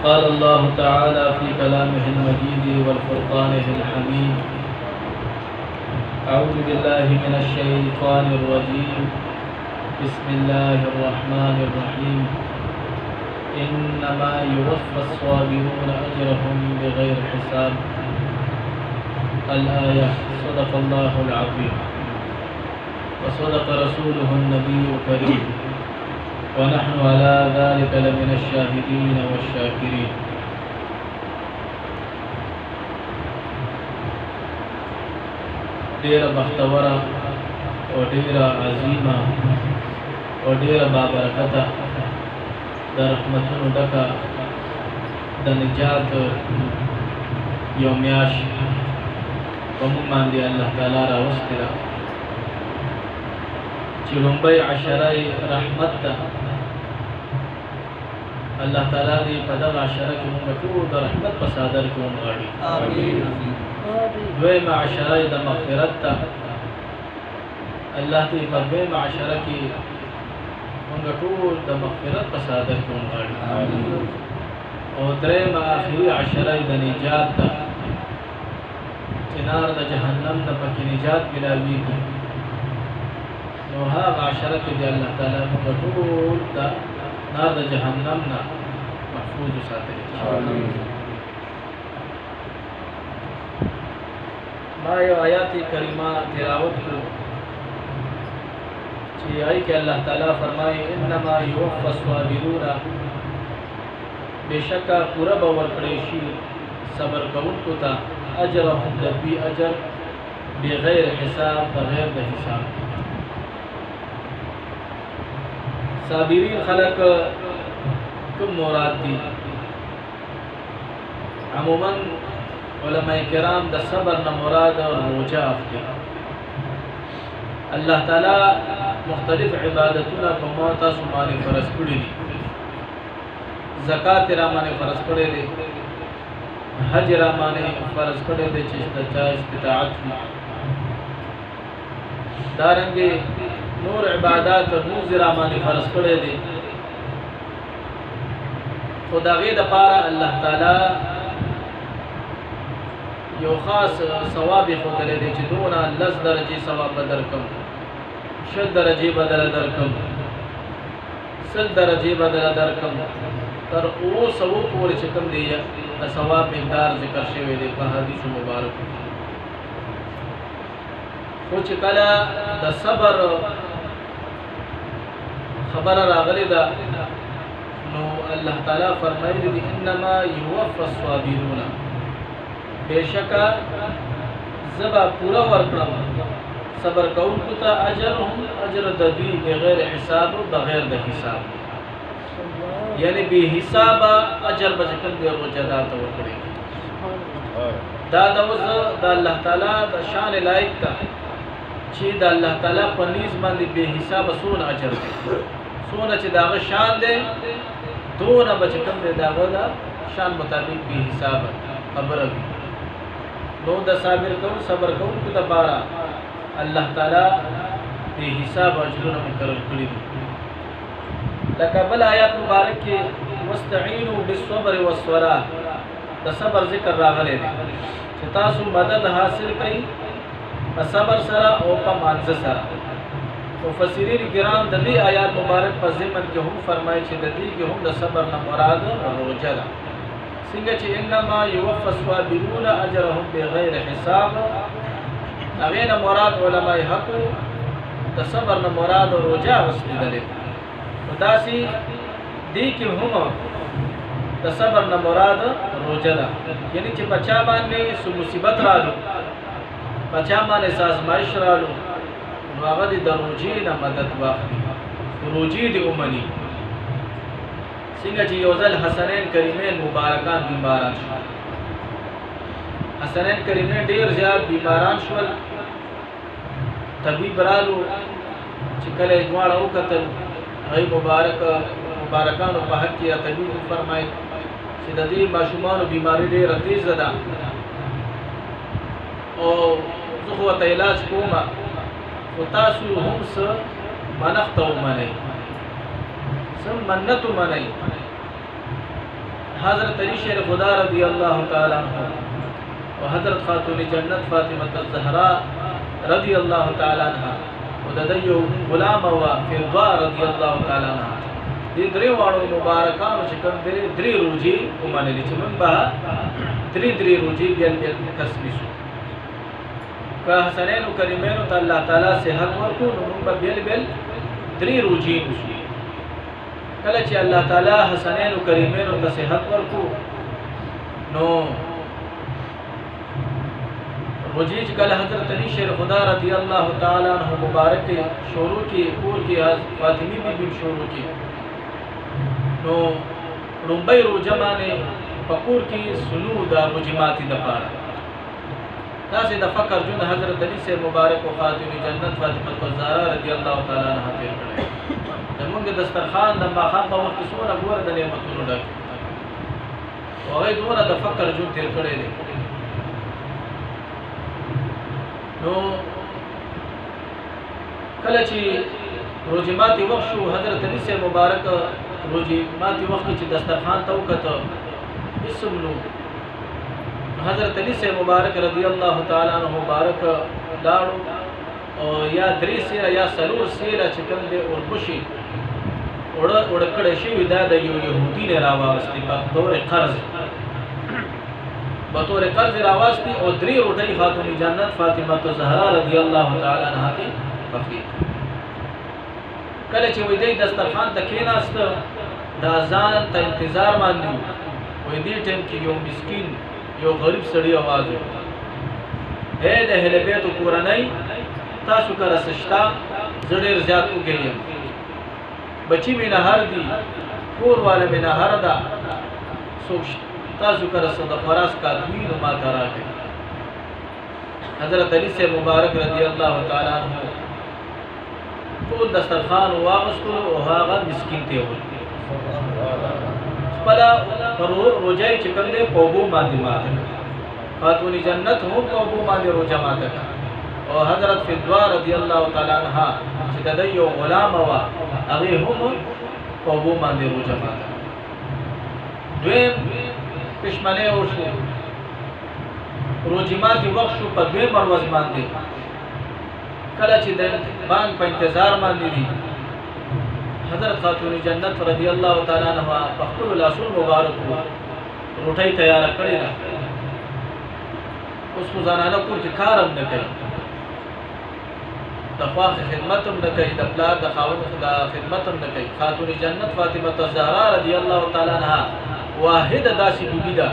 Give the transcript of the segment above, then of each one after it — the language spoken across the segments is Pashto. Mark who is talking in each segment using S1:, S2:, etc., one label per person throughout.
S1: قال الله تعالى في كلامه المجيد والفرقانه الحميد أعوذ بالله من الشيطان الرجيم بسم الله الرحمن الرحيم إنما يوفى الصابرون أجرهم بغير حساب الآية صدق الله العظيم وصدق رسوله النبي الكريم ونحن على ذلك لمن الشاهدين والشاكرين. ډیر بختوره او ډیر عظیمه او ډیر بابرکته د رحمتونو ډکه د نجات یو میاشت په موږ باندې الله تعالی راوستې ده چې لومړی عشره رحمت ده. الله تعالی دې په دغه عشره کې موږ ټول د رحمت په صادر کې ومغواړي. آمین. دویمه عشره د مغفرت ده. الله دې په دویمه عشره کې موږ ټول د مغفرت په صادر کې ومغواړي. آمین. او دریمه آخري عشره د نجات ده چې نار د جهنم نه پکې نجات ملاویږي. نو هغه عشره کې دی الله تعالی موږ ټول د نار د جهنم نه محفوظ وساتلی. آمین. ما یو آیات کریمه تلاوت کړو چې آی کې الله تعالی فرمایي انما یوفى الصابرون بشکا پورا به ورکړی شي صبر کوونکو ته اجرهم د دوی اجر بغیر حساب بغیر د حساب. صابرین خلق کوم مراد دي؟ عموما علماء کرام د صبر نه مراد روزه اخلي. الله تعالی مختلف عبادتونه په ما تاسو باندې فرض کړی دي. زکات را باندې فرض کړی دی، حج را باندې فرض کړی دی چې د چا استطاعت وي. دارنګه نور عبادات نور را باندې فرض کړی دی. خدای د پاره الله تعالی یو خاص ثواب خدای دی چې دونه 10 درجه ثواب درکم، 10 درجه بدل درکم، 100 درجه بدل درکم. تر او سو پورې چې کوم دی د ثواب مقدار ذکر شوی دی په حدیث مبارک. خو چې کله د صبر خبر راغلی دا نو الله تعالی فرمایلی دی انما یوفى الصابرون بشکا زبا پورا ورکړم صبر کوونکو ته اجرهم اجر د دوی بغیر حساب بغیر د حساب، یعنی به حساب اجر بچکل دی روزه دا ته ورکړي. دا د الله تعالی د شان لایق ده چې د الله تعالی په نيز باندې به حساب سون اجر دی. سونه چې داغه شان دی دونه بچکل دی داغه دا شان مطابق به حساب خبره وي. نو د صبر کوونکو د بارا الله تعالی به حساب اجرونه مقرر کړی دي. لکه بل آیات مبارک کې واستعینوا بالصبر والصلاه د صبر ذکر راغلی دی چې تاسو مدد حاصل کړئ په صبر سره او په مانځ سره. مفسرین کرام د دې آیات مبارک په ضمن کې هم فرمایي چې د دې کې هم د صبر نه مراد روزه ده. څنګه چې انما یوفى الصابرون اجرهم بغیر حساب، هغه نه مراد علماء حق د صبر نه مراد روزه واستدلل. وداسي دې کې هم د صبر نه مراد روزه ده، یعنی چې بچا باندې سو مصیبت رالو، بچا باندې سازمایش رالو، نو هغه د روزي نه مدد واخلي، روزي دې اومني. څنګه چې یو ځل حسنین کریمین مبارکان بیماران شول، حسنین کریمین ډیر زیات بیماران شول، طبيب رالو چې کله دواړه وکتل هغه مبارکانو په حق کې طبيب فرمایي چې د دې ماشومانو بیماری ډیره تیز ده او زه خو ته علاج کوم او تاسو هم څه منښت ومنئ، څه منت ومنئ. हज़रत अली शेर खुदा रदी अल्लाह ताला अन्हु और हज़रत खातून जन्नत फातिमा ज़हरा रदी अल्लाह ताला अन्हा और ददयो गुलाम हुआ फिरवा रदी अल्लाह ताला अन्हा ये द्रे वाणो मुबारकान चिकन द्रे रोजी उमाने ली चिमन बा द्रे रोजी बियल कसमिसु का हसनैन करीमैन तो अल्लाह ताला से हक वरकू नुम बियल द्रे रोजी कल चे अल्लाह ताला हसनैन करीमैन तो से हक वरकू नो रोजी कल हज़रत अली शेर खुदा रदी अल्लाह ताला अन्हु मुबारक के शुरू की पूर की फातिमी बिन शुरू की नो रुंबई रोजमा ने पकूर की सुनू दा रुजमाती दपारा तासे दफकर जुन हज़रत अली से मुबारक व खातिन जन्नत फातिमा ज़हरा रदी अल्लाह ताला अन्हा तेर करे जमुंगे दस्तरखान दम्बा खान बा वक्त सोना गोर द नेमतुन डक और दोना दफकर जुन तेर करे नो कलची रोजमाती वक्शु हज़रत अली से मुबारक रोजमाती वक्त की दस्तरखान तौकत इसमनु हज़रत अली से मुबारक रदी अल्लाह ताला अन्हु मुबारक लाड़ो और या द्री सेरा या सलूर सेरा चिकन दे और बुशी उड़कड़े शी विदाद यहूदी ने रावास्ती बतौर कर्ज रावास्ती और द्री उठाई खातून जन्नत फातिमा ज़हरा रदी अल्लाह ताला अन्हा की फकीर कल चे वही दस्तरखान तकीनास्त दाजान त इंतजार मानी वही टाइम की यो मिस्किन यो गरीब सड़ी आवाज है दहले बेत पूरा नहीं तासु कर सस्ता जड़ेर ज्यादा गई बची में नहर दी कोर वाले में नहर दा सोच तासु कर सदा फरास का द्वीन मा करा के हज़रत अली से मुबारक रदी अल्लाह ताला अन्हु तो दस्तरखान वागस्तु ओहागा मिस्किन थे हो पला रोजाई चिकन दे पौबू मादी माता खातून जन्नत हो पौबू मादी रोजा माता का और हज़रत फिरवा रदी अल्लाह ताला अन्हा चिदयो गुलाम वा अगे हम पौबू मादी रोजा माता द्वेम पिशमने ओशु रोजिमा की वक्शु पर द्वेम मरवज मांदे कल चिदन बांग पर इंतजार मांदी दी हज़रत खातून जन्नत रदी अल्लाह ताला अन्हा पख्तुल लासुल मुबारक हुआ रोटाई तैयार करे ना उसको जाना कुल के कारम न कही दफा खिदमतम न कही दफला दखावन दा खिदमतम न कही खातून जन्नत फातिमा ज़हरा रदी अल्लाह ताला अन्हा वाहिद दासी बीबीदा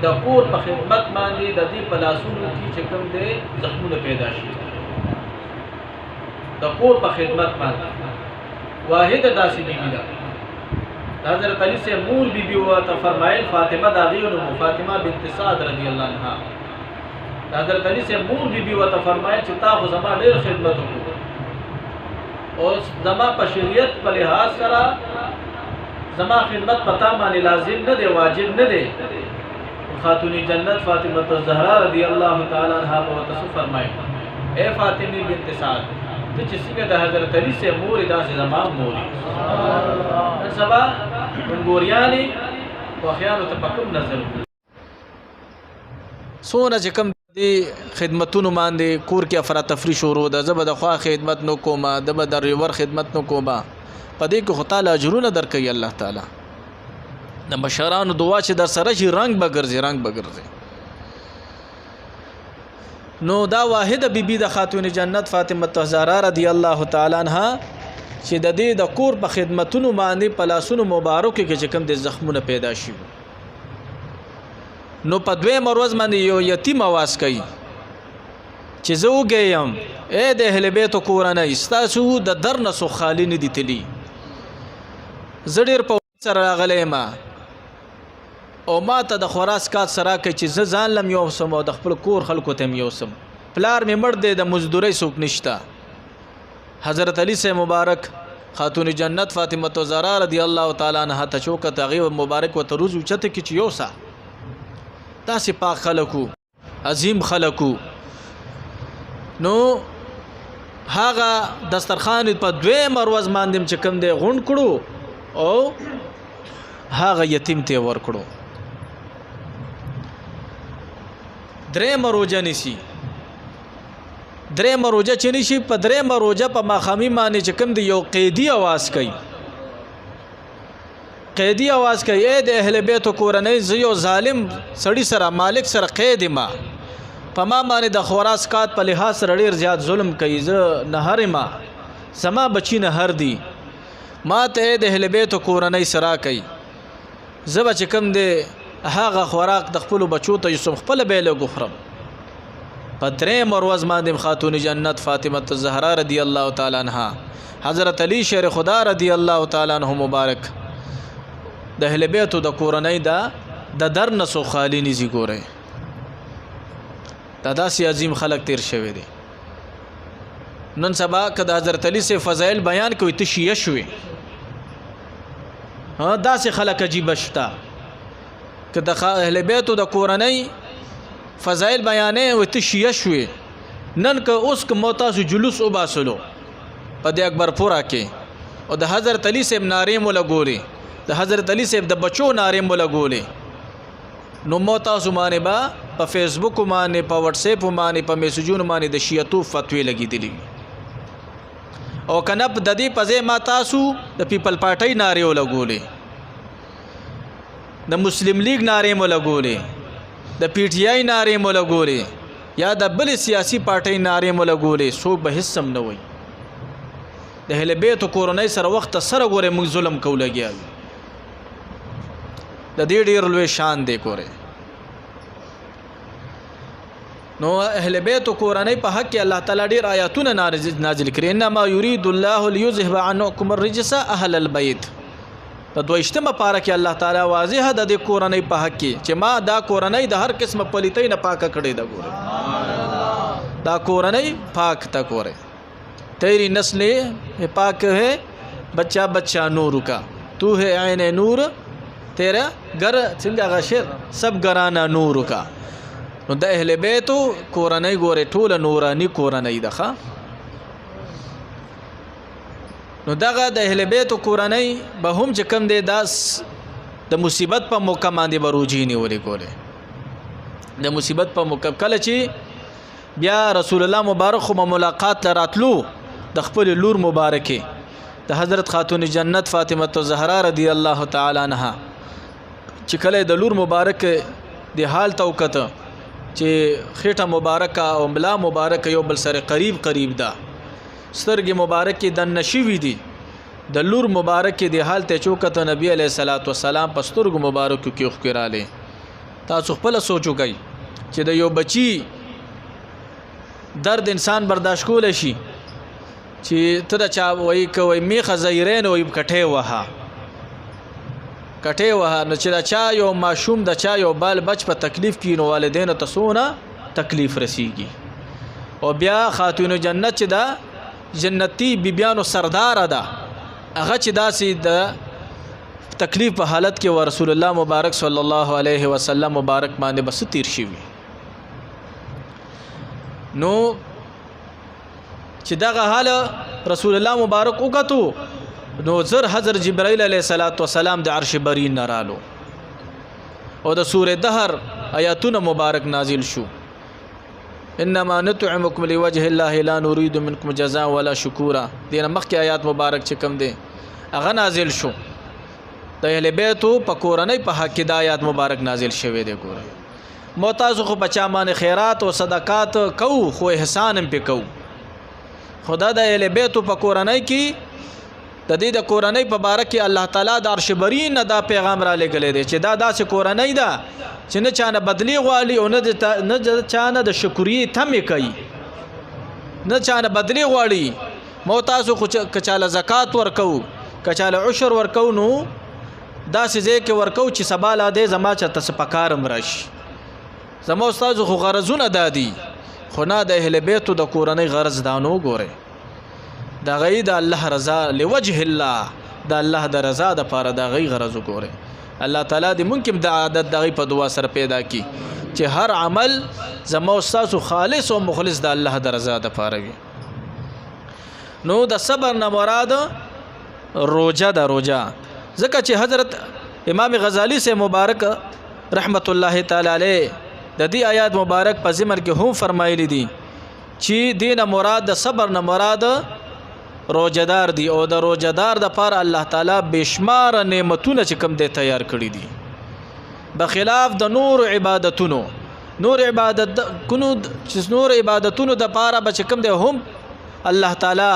S1: दा कोर पर खिदमत मांदी ददी पलासुल की चिकम दे जख्म पैदाशी दा कोर पर खिदमत मांदी वाहिद दासी बीबीदा हज़रत अली से मूल बीबी हुआ तो फरमाइल फातिमा दागीन फातिमा बिन्त साद रदी अल्लाह अन्हा हज़रत अली से मूल बीबी हुआ तो फरमाइल चिता को जमा ढेर खिदमत हो और जमा पर शरीयत पर लिहाज करा जमा खिदमत पता माने लाजिम न दे वाजिब न दे खातून जन्नत फातिमा ज़हरा रदी अल्लाह ताला अन्हा को तसु फरमाइल ए फातिमी बिन्त साद तो जिसकी का हज़रत अली से मोर इदा से जमाम मोरी सबा गोरियानी वाखियान तपक्कुम नजर सोना जकम दी खिदमतुन मांदे कोर के अफरा तफरी शुरू द जब द ख्वा खिदमत नो कोमा दब दर रिवर खिदमत नो कोमा पदे को खुदा अजरुन दर कई अल्लाह ताला न बशरान दुआ च दर सरज रंग बगरजे नो दा वाहिद बीबी द खातून जन्नत फातिमा ज़हरा रदी अल्लाह ताला अन्हा چې د دې د کور په خدمتونو باندې پلاسونو مبارک کې چې کوم د زخمونه پیدا شي نو په دوی مروز باندې یو یتیم आवाज کوي چې زه وګیم اے د اهل بیت کورنه استاسو د درن سو خالی نه دي تلی زړیر په سره راغلی ما او ما ته د خوراس کات سره کوي چې زه ځان لم یو سم او د خپل کور خلکو ته یو سم پلار می مړ دی د مزدوري سوک نشتا حضرت علی سے مبارک خاتون جنت فاطمہ ज़हरा رضی اللہ تعالی عنہ ته چوکه تغیب مبارک و تروز چته کی چیوسا تاسې پاک خلکو عظیم خلکو نو هاغه دسترخوان په دوی مروز باندې چې کوم دی غونډ کړو او هاغه یتیم ته ور کړو درېمه روژه نیسي. درېمه روژه چې نیسي په درېمه روژه په ماښامي باندې چې کوم دی یو قیدي اواز کوي، قیدي اواز کوي اے د اهل بیتو کورنۍ زه یو ظالم سړي سره مالک سره قید ما په ما باندې د خوراک کات په لحاظ سره ډېر زیات ظلم کوي، زه نهر ما زما بچی نهر دي، ما ته د اهل بیتو کورنۍ سره کوي، زه به چې کوم دی هغه خوراک د خپلو بچو ته یوسم خپله به یې خورم. په درېمه ورځ باندې خاتون جنت فاطمه الزهرا رضی الله تعالی عنها، حضرت علی شیر خدا رضی الله تعالی عنہ مبارک د اهل بیتو د کورنۍ د در نسو خالی نزی ګورئ. دا داسې عظیم خلق تیر شوی دی. نن سبا که د حضرت علی سے فضائل بیان کوي ته شیعه شوې، داسې خلق عجیب شته که د اهل بیتو د کورنۍ فضائل بیانې و ته شیعه شوې. نن که اوس که مو تاسو جلوس وباسلو په د اکبر پورا کې او د حضرت علی صاحب نارې مو لګولې، د حضرت علی صاحب د بچو نارې مو لګولې، نو مو تاسو باندې به په فیسبوک باندې په واتس اپ باندې په میسجونو باندې د شیعتو فتوی لګېدلې او کنه د دې په ځای ما تاسو د پیپل پارټۍ نارې ولګولې، د مسلم لیگ نارې مو لګولې، د پی ټی آی نارې مو لګولې یا د بل سیاسي پارټۍ نارې مو لګولې، څوک به هیڅ هم نه وایي. د اهل بیتو کورنۍ سره وخت سره ګورې موږ ظلم کو لګیا یو، د دې ډېر لوی شان دی ګورې. نو اهل بیتو کورنۍ په حق کې الله تعالی ډېر آیاتونه نازل کړي. انما یرید الله لیذهب عنکم الرجس اهل البیت. په 22مه پاره کې الله تعالی واضح د دې کورنۍ په حق کې چې ما دا کورنۍ د هر قسمه پلیتۍ نه پاکه کړې ده. ګوره دا کورنۍ پاک تا ګوره، تیری نسل پاک ہے بچہ بچہ نور کا، تو ہے عین نور تیرا گر څنګه غشر سب ګرانا نور کا. نو د اهل بیتو کورنۍ ګوره ټوله نورانی کورنۍ ده. نو دغه د اهل بیتو کورنۍ به هم چې کم دی داس د مصیبت په موقع باندې به روجې نیولې ګورې. د مصیبت په موقع کله چې بیا رسول الله مبارک خو ملاقات لراتلو د خپل لور مبارکه د حضرت خاتون جنت فاطمه الزهرا رضی الله تعالی عنها چې کله د لور مبارک د حال توکته چې خېټه مبارکه او ملا مبارکه یو بل سره قریب قریب ده، سترګې مبارکې د نشوي دي، د لور مبارکې د حال ته چوکته نبی علیہ الصلوۃ والسلام په سترګو مبارکو کې وښکراله. تاسو خپل سوچو کوي چې د یو بچی درد انسان برداشت کول شي چې ته د چا وای کوي میخه زیرین وای کټه وها نو چې دا چا یو ماشوم د چا یو بال بچ په تکلیف کې نو والدینو ته سونه تکلیف رسیږي. او بیا خاتون جنت چې دا جنتی بیبیانو سردار ده، هغه چې داسې د تکلیف په حالت کې ورسول الله مبارک صلی الله علیه وسلم مبارک باندې بس تیر شي. نو چې دغه حال رسول الله مبارک وکړو نو زر حضرت جبرائیل علیه السلام د عرش برین نرالو او د سوره دهر آیاتونه مبارک نازل شو. انما نطعمكم لوجه الله لا نريد منكم جزاء ولا شکورا. دینه مخکې آیات مبارک چې کوم دی هغه نازل شو د اهل بیتو په کورنۍ په حق کې د آیات مبارک نازل شوی دی. ګوره معتاز خو بچا باندې خیرات او صدقات کو خو احسان هم پې کو، خدا د اهل بیتو په کورنۍ کې د دې د کورنۍ په باره کې الله تعالی د عرش برین دا پیغام را لګلې دی چې دا داسې کورنۍ ده چې نه چانه بدلی غواړي او نه چانه د شکرې تمې کوي، نه چانه بدلی غواړي. معتازو خو کچاله زکات ورکو کچاله عشر ورکو نو داسې ځای کې ورکو چې سبا لا دی زما چاته څه پکارم راشي. زما استادو خو غرضونه دادي خو نه د اهل بیتو د کورنۍ غرض دانو. ګوره د غي د الله رضا لوجه الله د الله د رضا د پاره د غي غرض. ګوره الله تعالی دې ممکن د عادت د غي په دعا سره پیدا کی چې هر عمل زما استاد خالص او مخلص د الله د رضا د پاره وي. نو د صبر نه مراد روزه د روزه ځکه چې حضرت امام غزالی سے مبارک رحمت الله تعالی علیه د دې آیات مبارک په ضمن کې هم فرمایلی دي چې دین مراد د صبر نه مراد روزدار دي او د روزدار د پاره الله تعالی بشمار نعمتونه چې کوم دې تیار کړی دي بخلاف د نور عبادتونو نور عبادتونو د پاره بچ کوم دې هم الله تعالی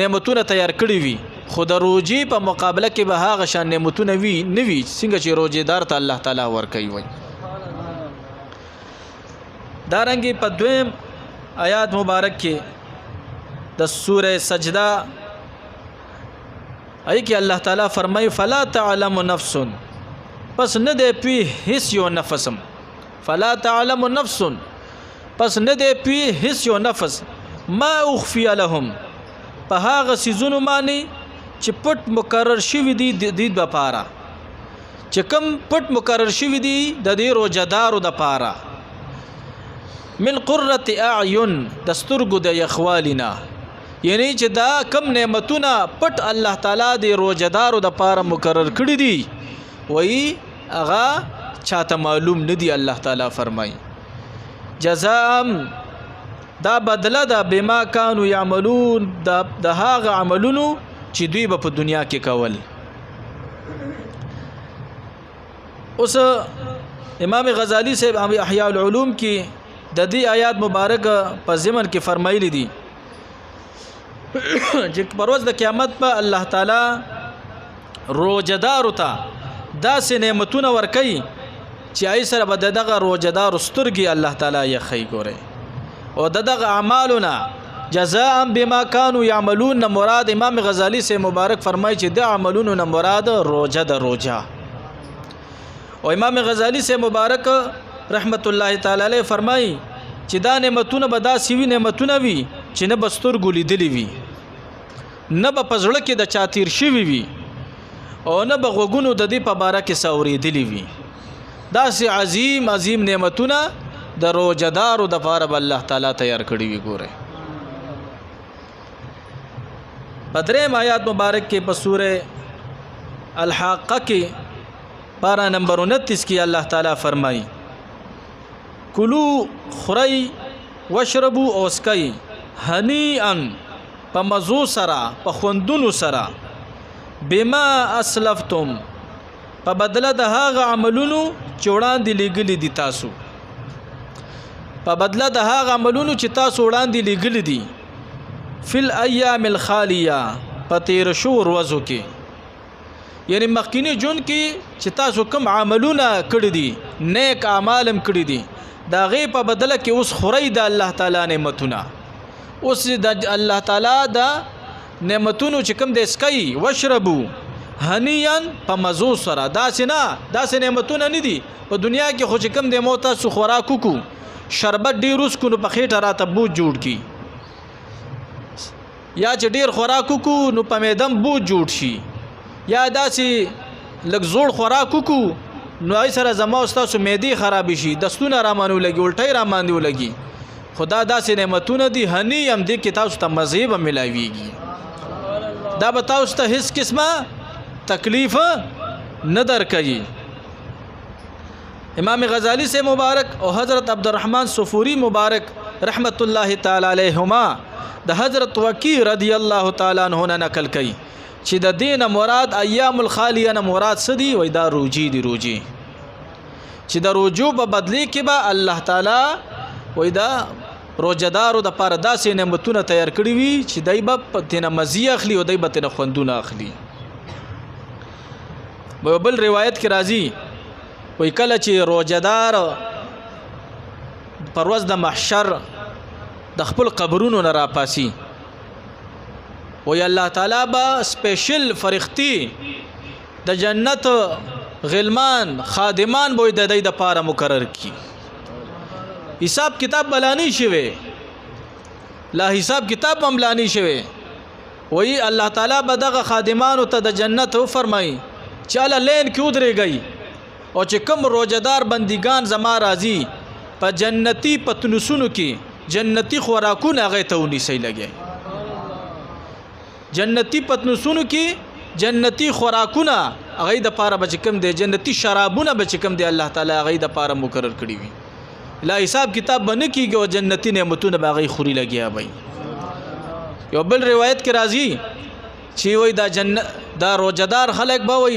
S1: نعمتونه تیار کړی وي خو د روزي په مقابله کې به هغه شان نعمتونه وي نوي څنګه چې روزدار ته الله تعالی ورکوي وي دارنګي په دویم آیات مبارک کې د سوره سجده ای کې الله تعالی فرمای فلا تعلم نفس پس نه دی پی هیڅ یو نفسم فلا تعلم نفس پس نه دی پی هیڅ یو نفس ما اخفي لهم په هغه سيزونو باندې چې پټ مقرر شوی دی د دې لپاره چې کوم پټ مقرر شوی دی د دې روزدارو د لپاره من قرة اعین دسترګو د یخوالنا یعنی چې دا کم نعمتونه پټ الله تعالی د روزدارو د لپاره مقرر کړی دي وای هغه چاته معلوم ندی الله تعالی فرمای جزاء دا بدله ده بما كانوا يعملون د هغه عملونو چې دوی په دنیا کې کول اوس امام غزالی صاحب احیاء العلوم کې د دې آیات مبارک په ضمن کې فرمایلی دي چې پر ورځ د قیامت په الله تعالی روزدار ته داسې نعمتونه ورکي چې ای سره به دغه روزدار سترګي الله تعالی یې خی ګوره او دغه اعمالنا جزاء بما كانوا يعملون مراد امام غزالی سے مبارک فرمای چې د عملونو نه مراد روزه د روزه او امام غزالی سے مبارک رحمت الله تعالی علیہ فرمای چې دا نعمتونه به دا سوي نعمتونه وي چې نه بستر ګولې دلی وي نه به پزړه کې د چاتیر شوی وي او نه به غوګونو د دې په باره کې ساوري دلی وي دا سي عظیم عظیم نعمتونه د روزدارو د لپاره الله تعالی تیار کړی وي ګوره بدریم آیات مبارک کې په سوره الحاقه کې پارا نمبر 29 کې الله تعالی فرمایي کلو خری واشربوا اوسکای هنیئا په مزو سرا په خوندونو سرا بما اسلفتم په بدله د هغه عملونو چې وړاندې لګلې دي تاسو په بدله د هغه عملونو چې تاسو وړاندې لګلې دي فل ایام الخالیه په تیر شو ورځو کې یعنی مخکینی جون کې چې تاسو کوم عملونه کړی دي نیک اعمالم کړی دي دا غي په بدله کې اوس خوري د الله تعالی نعمتونه اوس د الله تعالی دا نعمتونو چې کوم د اسکای وشربو هنیان په مزو سره داسې نعمتونه نه دي په دنیا کې خو چې کوم د موت سو خوراکو کو شربت ډیر اوس کو نو په خېټه راته بو جوړ کی یا چې ډیر خوراکو کو نو په میدم بو جوړ شي یا داسې لږ زوړ خوراکو کو نو ای سره زما استاد معدې خراب شي دستونه را مانو لګي الټي را ماندو لګي خدا داسې نعمتونه دي هني هم دي کې تاسو ته مزيب ملاويږي دا به تاسو ته هیڅ قسمه تکلیف نه درکړي امام غزالی سے مبارک او حضرت عبدالرحمن صفوری مبارک رحمت الله تعالی علیہما د حضرت وکی رضی الله تعالی عنہ نقل کړي چې د دین مراد ایام الخالیه نه مراد سدي وای دا روجي دي روجي چې د روجو په بدلی کې به الله تعالی وای دا روزدارو د پاره داسې نعمتونه تیار کړی وي چې دای په تنه مزي اخلي او دای په تنه خوندونه اخلي بل روایت کې راځي وای کله چې روزدار پرواز د محشر د خپل قبرونو نه راپاسي وی الله تعالی با سپیشل فرښتې د جنت غلمان خادمان به د دې د پاره مقرر کی حساب کتاب بلانی شوه لا حساب کتاب مملانی شوه وی الله تعالی به دغه خادمانو ته د جنت فرمای چاله لین کې ودرېږي او چې کوم روزدار بندگان زما راضي په جنتی پتنسونو کې جنتی خوراکونه هغه ته ونیسي لګي جنتی پتنسونو کې جنتی خوراکونه هغه د پاره بچ کم دي جنتی شرابونه بچ کم دي الله تعالی هغه د پاره مقرر کړی وي لا حساب کتاب بنه کیږي او جنتی نعمتونه باغی خوري لګیا وي. یو بل روایت کې راځي چې وای دا روزدار خلک به وای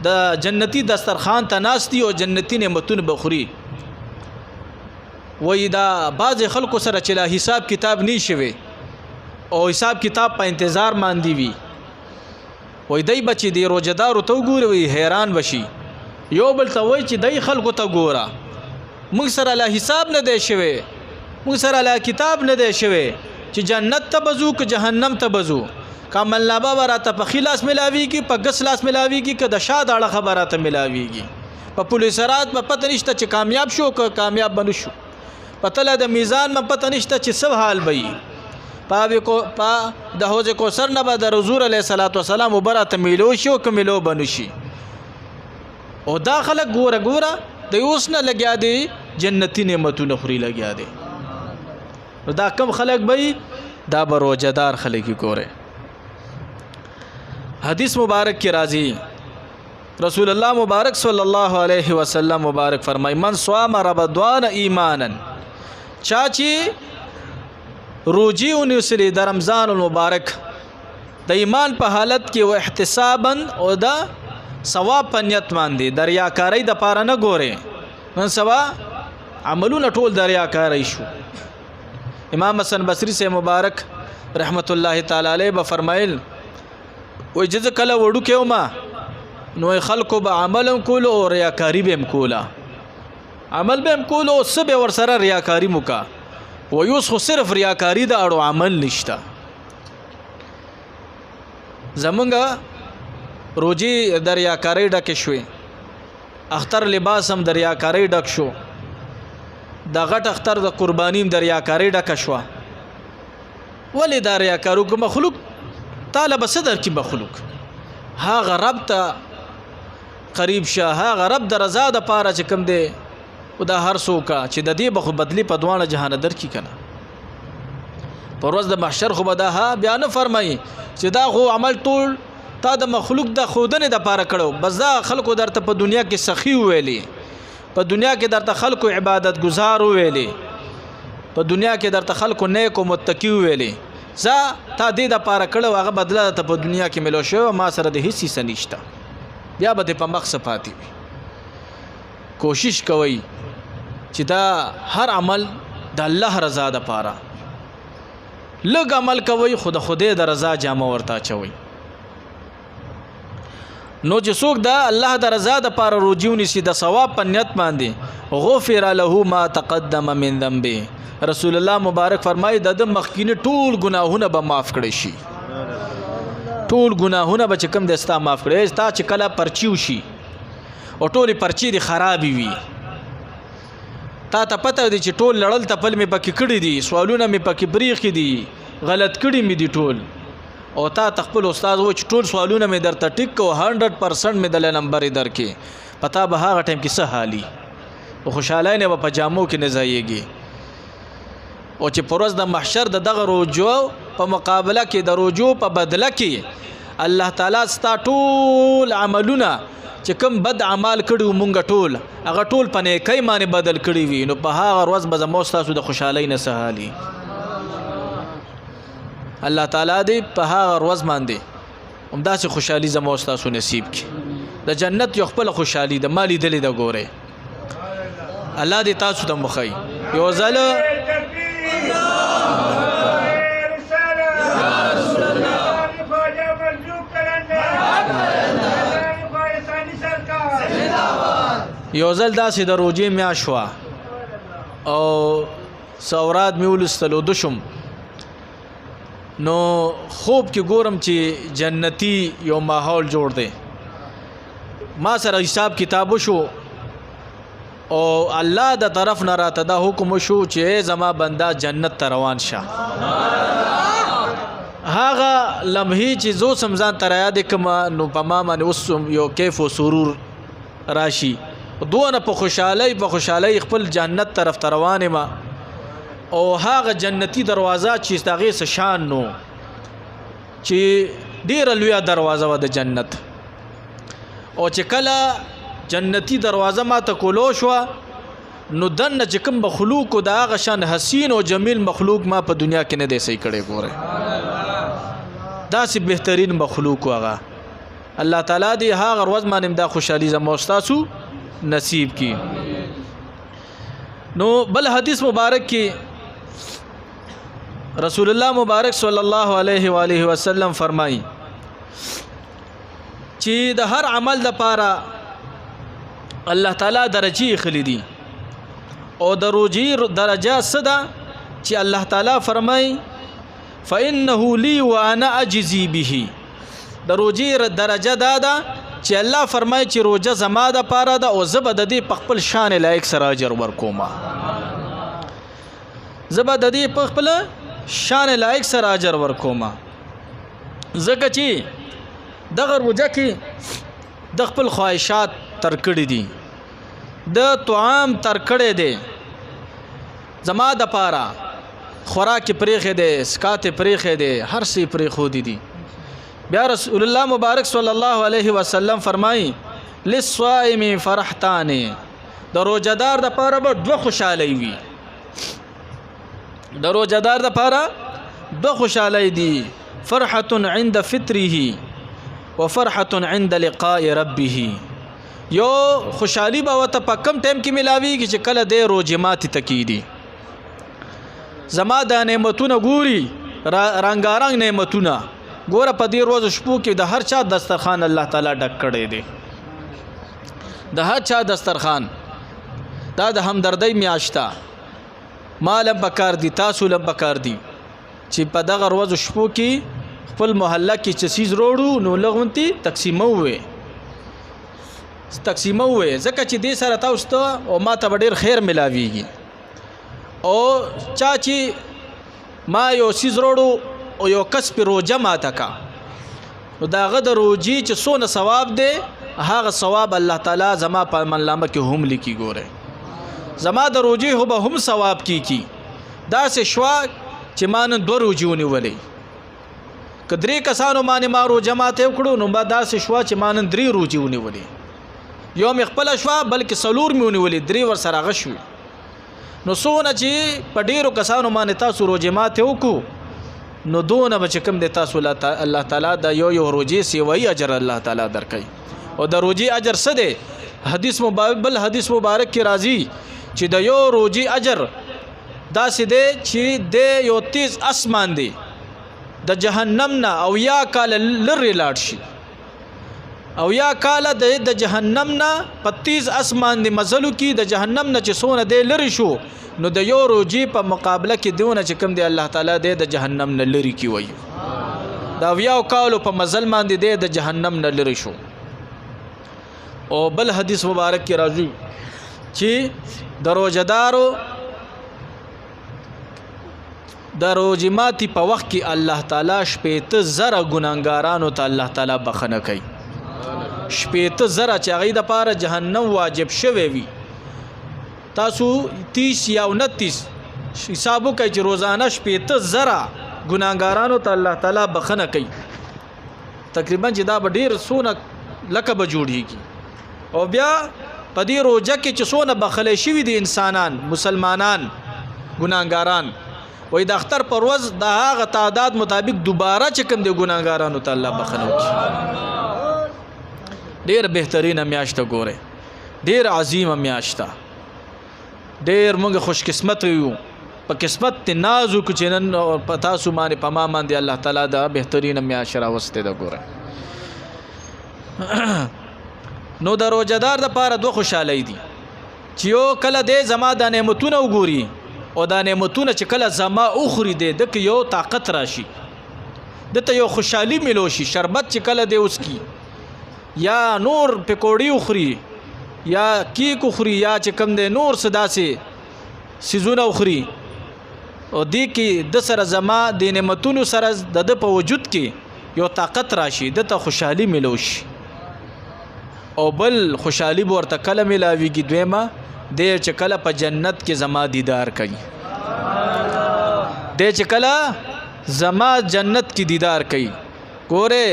S1: د جنتی دسترخوان ته ناشتي او جنتی نعمتونه بخوري. وای دا بعض خلکو سره چې لا حساب کتاب نه شوي او حساب کتاب په انتظار ماندي وي، وای دای بچي دی روزدار ته وګوري وای حیران بشي. یو بل ته وای چې دای خلکو ته ګوره موږ سره لا حساب نه دی شوی، موږ سره لا کتاب نه دی شوی چې جنت ته بزو که جهنم ته بزو، کامل نامه براته په خلاص ملاویږي په ګس لاس ملاویږي که د شاد اړه خبراته ملاویږي. په پولیس رات په پته نشته چې کامیاب شو که کامیاب بنو شو، پته له د میزان په پته نشته چې څه حال وي. په د حوض کوثر نه به د حضور علیه الصلاۃ والسلام وبراته میلو شو که میلو بنو شي. او دا خلک ګوره د اوس نه لګیا دی جنتی نعمتونه خوري لګیا دی. دا کم خلک به دا به روزدار خلک ګوره. حدیث مبارک کی راضی رسول الله مبارک صلی الله علیه وسلم مبارک فرمای من صام رمضان ایمانا، چاچی روجی ونیسلی د رمضان المبارک د ایمان په حالت کې او احتسابا او دا ثواب په نیت باندې دریاکاری د پاره نه ګوره. نن سبا عملونه ټول دریاکاری شو. امام حسن بصری سے مبارک رحمت الله تعالی علیه به فرمایل وای جز کله وړو کې ما نو خلکو به عمل کول او ریاکاری به کولا، عمل به کول او سبه ور سره ریاکاری موکا. و یوس خو صرف ریاکاری د اړو عمل نشتا. زمونږه روجی د ریاکاری ډک شوې، اختر لباس هم د ریاکاری ډک شو، د غټ اختر د قربانیم د ریاکاری ډک شو. ولې دا ریاکارو کو مخلوق طالب صدر کی مخلوق هاغه رب ته قریب شه، هاغه رب د رضا د پاره چې کم دی او دا هر څوک چې د دې بخو بدلی په دوانه جهان در کی کنه. پر ورځ د محشر خو به دا بیان فرمایي چې دا خو عمل ټول تا د مخلوق د خودنه د پاره کړو، بس دا خلکو درته په دنیا کې سخی ویلي، په دنیا کې درته خلکو عبادت گزار ویلي، په دنیا کې درته خلکو نیک او متقی ویلي. زه تا دې د پاره کړو هغه بدله ته په دنیا کې ملو شو، ما سره د هیڅ څه نشته. بیا به په مخ صفاتی وي. کوشش کوي چې دا هر عمل د الله رضا د پاره لږ عمل کوي، خود خدای د رضا جامه ورته چوي. نو چې څوک دا الله د رضا د پاره روجیونی سي د ثواب په نیت باندې غفر له ما تقدم من ذنبه، رسول الله مبارک فرمایي د مخکینه ټول ګناهونه به معاف کړي شي. ټول ګناهونه به چې کوم دستا معاف کړي. تا چې کله پرچیو شي او ټولې پرچی دي خرابې وي، تا ته پته دی چې ټول لړل تپل مې پکې کړي دي، سوالونه مې پکې بریخې دي، غلط کړي مې دي ټول، او تا تخپل استاد و چې ټول سوالونه مې درته ټیک کو 100% مې دل نمبر درکې، پتا به هغه ټیم کې څه حالي او خوشاله نه په جامو کې نه ځایږي. او چې پروز د محشر د دغه روجو په مقابله کې د روجو په بدله کې الله تعالی ستا ټول عملونه چې کوم بد اعمال کړو مونږ ټول هغه ټول په نیکۍ باندې بدل کړی وي، نو په هغه ورځ به زموږ تاسو د خوشحالۍ نه سهالي. الله تعالی دې په هغه ورځ باندې همداسې خوشحالي زموږ تاسو نصیب کړي. د جنت یو خپل خوشحالي د مالی دلې د ګوره الله دې تاسو ته مخی یو ځل یو ځل داسې د روجې میاشوا او سورات می ولستلو دشم، نو خوب کې ګورم چې جنتی یو ماحول جوړ دی. ما سره حساب کتاب شو او الله د طرف نه راته دا حکم شو چې زما بندا جنت ته روان شه. هغه لمحې چې زو سمزان تر یاد کما نو په ما باندې اوس یو کیف او سرور راشي، دونه په خوشحالۍ خپل جنت طرف ته روانه ما. او هغه جنتی دروازه چې دغه څه شان نو چې ډیر لوی دروازه و د جنت، او چې کله جنتی دروازه ما ته کولو شو نو دن چې کوم مخلوق او د هغه شان حسین او جمیل مخلوق ما په دنیا کې نه دی صحیح کړی. ګوره داسې بهترین مخلوق هغه الله تعالی دې هغه ورځ باندې دا خوشحالي زموږ تاسو نصیب کی. نو بل حدیث مبارک کې رسول الله مبارک صلی الله علیه و آله وسلم فرمایي چې د هر عمل لپاره الله تعالی درجه خلی دي او د روزي درجه صدا چې الله تعالی فرمایي فانه لي وانا اجزي به. د روزي درجه دادا چې الله فرمایي چې روزه زما د پاره ده او زبد د دې په خپل شان لایق سره اجر ورکوما. زبد د دې په خپل شان لایق سره اجر ورکوما. زکه چې دغه روزه کې د خپل خواهشات تر کړې دي د طعام تر کړې دي زما د پاره خوراک پرېخې دي سکات پرېخې دي هر څه پرېخو دي. بیا رسول الله مبارک صلی الله علیه وسلم فرمایي للصائم فرحتان. د روزدار د پاره به دوه خوشالۍ وي. د روزدار د پاره دوه خوشالۍ دي فرحه عند فطره وفرحه عند لقاء ربه. یو خوشحالی به وته په کم ټیم کې ملاویږي چې کله د روزه ماتي تکیدي زما د نعمتونو ګوري رنگارنګ نعمتونه ګوره په دې ورځ شپو کې د هر چا دسترخوان الله تعالی ډک کړی دی. د هر چا دسترخوان دا د همدردۍ میاشته مال بکار دي تاسو لم بکار دي چې په دغه ورځ شپو کې خپل محله کې چې سیز روړو نو لغونتي تقسیمو وي ځکه چې دې سره تاسو ته او ما ته ډېر خیر ملاويږي. او چا چې ما یو سیز روړو او یو کس په روزه ماته کا نو داغه د روزي چې څونه ثواب دی هغه ثواب الله تعالی زما په منلامه کې هم لیکي. ګوره زما د روزي هو به هم ثواب کی دا سه شوا چې مان دو روزيونه ولې کدرې کسانو باندې ما روزه ماته وکړو نو با دا سه شوا چې مان درې روزيونه ولې یو مخبل شوا بلکې سلور میونه ولې درې ور سره غشوي. نو سونه چې په ډیرو کسانو باندې تاسو روزه ماته وکړو نو دونه بچ کم د تاسو الله تعالی د یو روزي سیوي اجر الله تعالی درکړي. او د روزي اجر څه دی؟ حدیث مبارک کې راځي چې د یو روزي اجر داسې دی چې د یو تیز اسمان دی د جهنم نه او یا کال لری لاړ شي او یا کال د جهنم نه په تیز اسمان دی مزلو کې د جهنم نه چې سونه دی لری شو نو د یو روزي په مقابله کې دیونه چې کوم دی الله تعالی د جهنم نه لری کی وایي دا ویاو کالو په مزل باندې د جهنم نه لری شو. او بل حدیث مبارک کې راځي چې د روزدارو د روزي ماتي په وخت کې الله تعالی شپېته زره ګناګارانو ته الله تعالی بخنه کوي. شپېته زره چې هغه د پاره جهنم واجب شوی وي تاسو 30 یا 29 حسابو کوي چې روزانه شپېته زره ګناګارانو ته الله تعالی بخنه کوي. تقریبا چې دا ډیر سونه لکه به جوړیږي. او بیا په دې روزه کې چې سونه بخلې شوی دي انسانان مسلمانان ګناګاران وای د اختر پر ورځ د هغه تعداد مطابق دوباره چې کوم دي ګناګارانو ته الله بخنه کوي. ډیر بهترین میاشت ګوره ډیر عظیم میاشت ډیر موږ خوش قسمت یو په قسمت ته نازو کو چنن پتا سو باندې پما باندې الله تعالی دا بهترین میاشت راوسته دا ګوره. نو د روزدار د پاره دوه خوشالۍ دي چې یو کله د زما د نعمتونو وګوري او دا نعمتونه چې کله زما اخري دي د یو طاقت راشي دته یو خوشحالي ملو شي. شربت چې کله دی اوس کی یا نور پکوړی اخري یا کیک اخري یا چې کم دی نور صدا سي سيزونه اخري او دی کې د سره زما د نعمتونو سره د په وجود کې یو طاقت راشي دته خوشحالي ملو شي. او بل خوشحالي ورته کله ملاويږي دویمه د چې کله په جنت کې زما دیدار کوي د چې کله زما جنت کې دیدار کوي. ګوره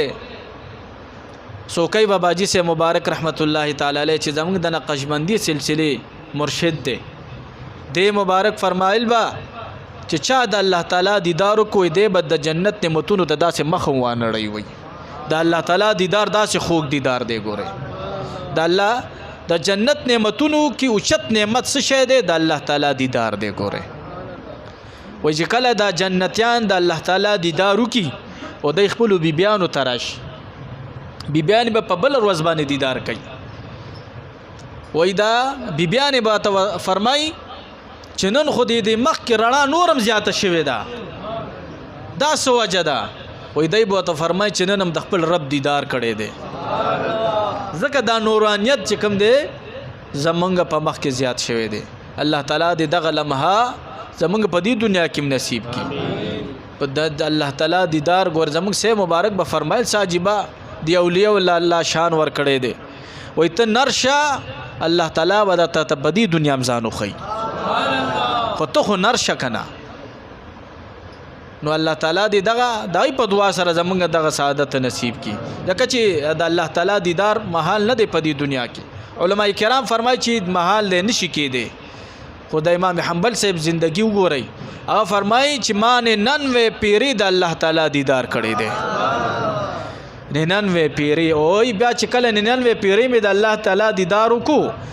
S1: سوکای بابا جی سے مبارک رحمت الله تعالی علیہ چې زموږ د نقشبندی سلسله مرشد دی دې مبارک فرمایل با چې چا د الله تعالی دیدار کوی دی به د جنت نعمتونو ته داسې مخ وانړی وي د الله تعالی دیدار داسې خوږ دیدار دی ګوره د الله د جنت نعمتونو کې اوچت نعمت څه شی دی د الله تعالی دیدار دی ګوره وای چې کله دا جنتیان د الله تعالی دیدار وکي او د خپل بیبیانو تراش بیبیان به په بل ورځ باندې دیدار کوي وای دا بیبیان به فرمای چې نن خو دې مخ کې رڼا نورم زیاته شوې ده دا څه وجه ده وای دی به ته فرمای چې نن هم د خپل رب دیدار کړی دی ځکه دا نورانیت چې کوم دی زمونږ په مخ کې زیات شوی دی الله تعالی دې دغه لمحه زمونږ په دې دنیا کې نصیب کړي په د الله تعالی دیدار ګور زمونږ سه مبارک به فرمایل ساجبا دی اولیاء الله شان ور کړی دی وای ته نرشه الله تعالی ودا ته په دې دنیا مزانو خي خو ته خو نرشه کنه نو الله تعالی دې دغه دای په دعا سره زمونږ دغه سعادت نصیب کړي لکه چې د الله تعالی دیدار محال نه دی په دې دنیا کې علما کرام فرمایي چې محال دی نشي کېده خدای امام حنبل صاحب زندگی وګورئ هغه فرمایي چې ما 99 پیری د الله تعالی دیدار کړی دی 99 پیری او بیا چې کله 99 پیری مې د الله تعالی دیدار وکړو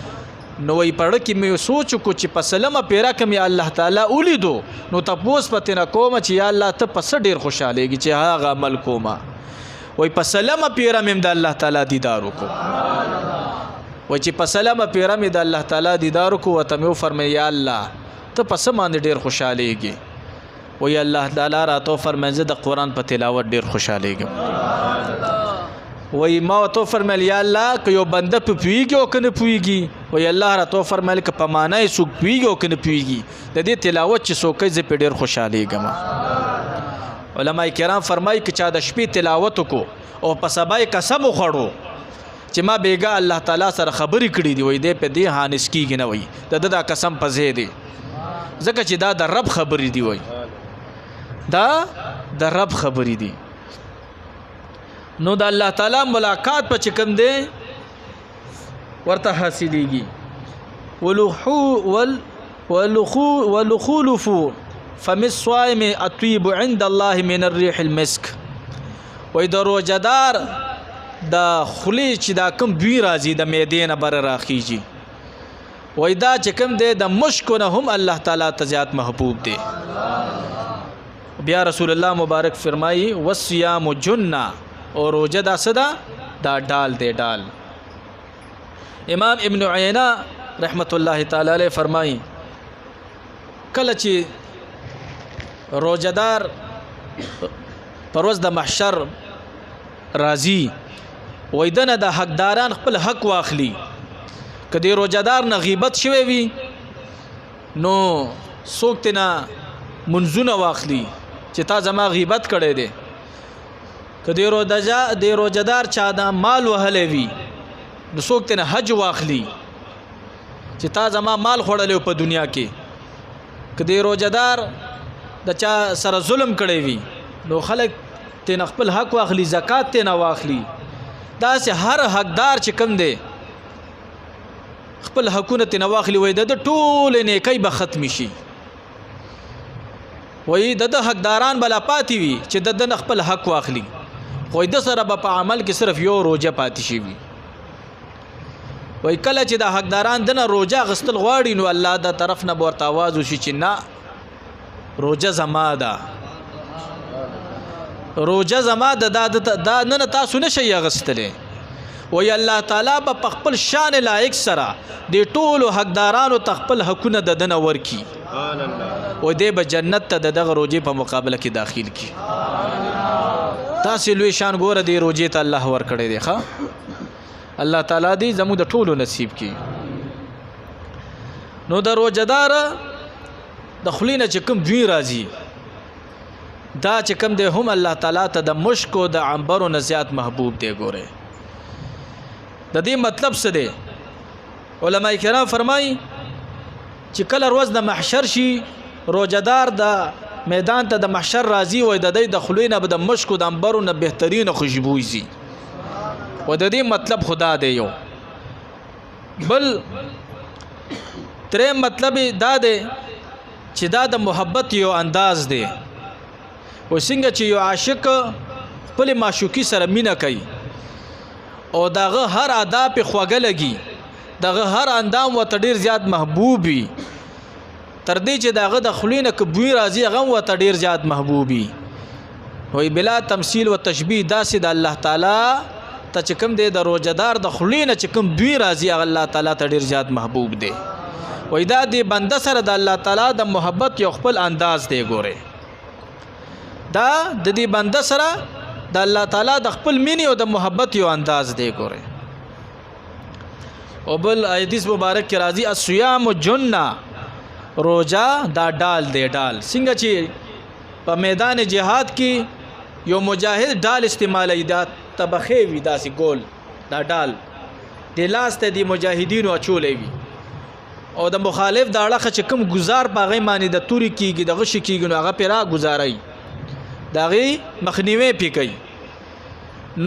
S1: نو وی پړ کې مې سوچ کو چې په سلامه پیرا کم یا الله تعالی اولیدو نو تاسو پته نه کوم چې یا الله ته پس ډیر خوشالهږي چې هغه عمل کوما وی په سلامه پیرا مې د الله تعالی دیدار وکړو وی چې په سلامه پیرا مې د الله تعالی دیدار وکړو ته مې فرمایا یا الله ته پس باندې ډیر خوشالهږي وی الله تعالی راته فرمایي د قران په تلاوت ډیر خوشالهږي وی ما تو فرمایل یا الله که یو بنده په پیږي او کنه پیږي وی الله را تو فرمایل که په معنی سو پیږي او کنه پیږي د دې تلاوت چې سو کوي ز په ډیر خوشاله ګم علما کرام فرمایي که چا د شپې تلاوت کو او په سبا قسم خوړو چې ما بیګا الله تعالی سره خبرې کړې دی وی دې په دې هانس کیږي نه وی د قسم په زه دی ځکه چې دا د رب خبرې دی وی دا د رب خبرې دی نو د الله تعالی ملاقات په چکم دی ورته حاصلېږي ولخولف فم الصائم اطيب عند الله من الريح المسك وای د روزدار د خلی چې دا کم بوی راځي د معدې نه بر راخیږي وای دا چې کم دی د مشک نه هم الله تعالی ته زیات محبوب دی بیا رسول الله مبارک فرمایي والصيام جنہ اور روزه دا صدا دا ډال دی ډال امام ابن عینہ رحمت الله تعالی علیہ فرمایي کله چې روزدار پروز د محشر راضی ویدنه د حقداران خپل حق واخلي کدی روزدار نه غیبت شوی وي نو سوکتنا منزونه واخلي چې تا زما غیبت کړي دي کدی روزدار چا د مال وهلې وي نو سوکتنا حج واخلي چې تا زما مال خوړلې په دنیا کې کدی روزدار د چا سره ظلم کړي وي نو خلک تن خپل حق واخلي زکات ته نه واخلي دا سه هر حقدار چې کم دی خپل حقونه ته نه واخلي وای د ټول نیکی به ختم شي وای د حقداران بلا پاتې وي چې د خپل حق واخلي خو د سره په عمل کې صرف یو روزه پاتې شي وي وای کله چې د حقداران دنه روزه غستل غواړي نو الله د طرف نه ورته आवाज وشي چې نه روزه زما ده روزه زما ده دا نه تاسو نشي غستلې وای الله تعالی په خپل شان لایق سره د ټولو حقدارانو تخپل حقونه د دنه ورکی سبحان الله و دې به جنت ته دغه روزه په مقابله کې داخل کی تاسو لوی شان ګوره دی روزه ته الله ور کړی دی ښا الله تعالی دې زموږ د ټولو نصیب کی نو د روزدار د خلینه چې کوم دوی راځي دا چې کوم دی هم الله تعالی ته د مشک او د عنبر او زیات محبوب دی ګوره د دې مطلب څه دی علما کرام فرمایي چې کله ورځ د محشر شي روزدار د میدان ته د محشر راځي وای د دې د خلینه به د مشک او د عنبر او بهترین خوشبوئی زی و د دې مطلب خدا دی یو بل دریم مطلب دا دی چې دا د محبت یو انداز دی و څنګه چې یو عاشق خپل معشوقي سره مینه کوي او دغه هر ادا په خوږه لګي دغه هر اندام ورته ډیر زیات محبوب وي تر دې چې دغه د خلینه کبوی راځي هغه ورته ډیر زیات محبوب وي وای بلا تمثيل و تشبیه داسې د الله تعالی ته چې کوم دی د روزدار د خلینه چې کوم دوی راځي هغه الله تعالی ته ډیر زیات محبوب دی وای دا د بنده سره د الله تعالی د محبت یو خپل انداز دی ګوره دا د دې بنده سره د الله تعالی د خپل مینې او د محبت یو انداز دی ګوره او بل حدیث مبارک کې راځي الصيام جنہ روزه دا ډال دی ډال څنګه چې په میدان جهاد کې یو مجاهد ډال استعمالوي دا تبخې وي داسې ګول دا ډال د لاس ته د مجاهدینو اچولې وي او د مخالف د اړخه چې کوم گزار باغې معنی د توري کېږي دغه شي کېږي نو هغه پیرا گزارای دغه مخنیوي پی کوي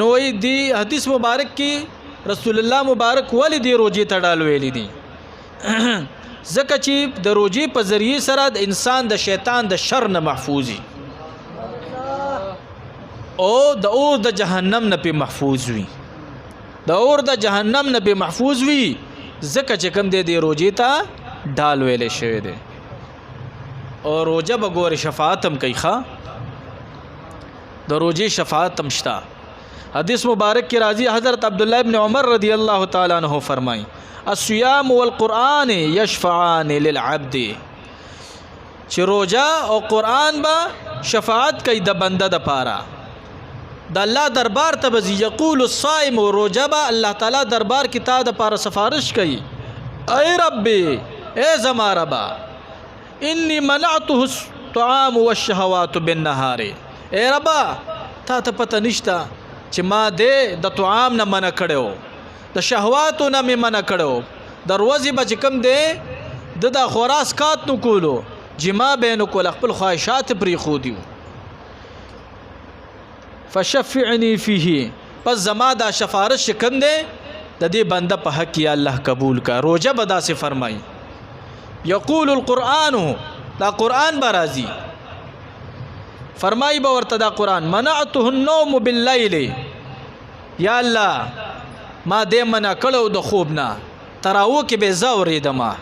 S1: نو دی حدیث مبارک کې رسول الله مبارک ولی دی روزي ته ډال ویلي دي ځکه چې د روزي په ذریعه سره د انسان د شیطان د شر نه محفوظي او د اور د جهنم نه په محفوظ وي د اور د جهنم نه په محفوظ وي ځکه چې کوم دی روزي ته ډال ویلې شوی دی او روزه به ګور شفاعت هم کوي ښا د روزي شفاعت هم شته حدیث مبارک کی راضی حضرت عبداللہ ابن عمر رضی اللہ تعالی عنہ فرمائیں الصیام والقرآن یشفعان للعبد چې روزه او قرآن با شفاعت کوي د بنده د پاره د الله دربار ته بزی یقول الصائم روزه با الله تعالی دربار کې تا د پاره سفارش کوي اے ربی اے زما ربا انی منعته الطعام والشهوات بالنهار اے ربا تا ته پته نشتا چې ما دې د طعام نه منع کړو د شهواتو نه مې منع کړو د ورځې به چې کوم دی د خوراس کات نو کولو جما بینو کول خپل خواهشات پرې خو دیو فشفعنی فيه پس زما دا شفارش کوم دی د دې بنده په حق یا الله قبول کا روزه بدا سے فرمای یقول القرآن دا قرآن برازی فرمای به ورته دا قرآن منعته النوم باللیل یا الله ما دې منع کړو د خوب نه تراو کې به زورې دما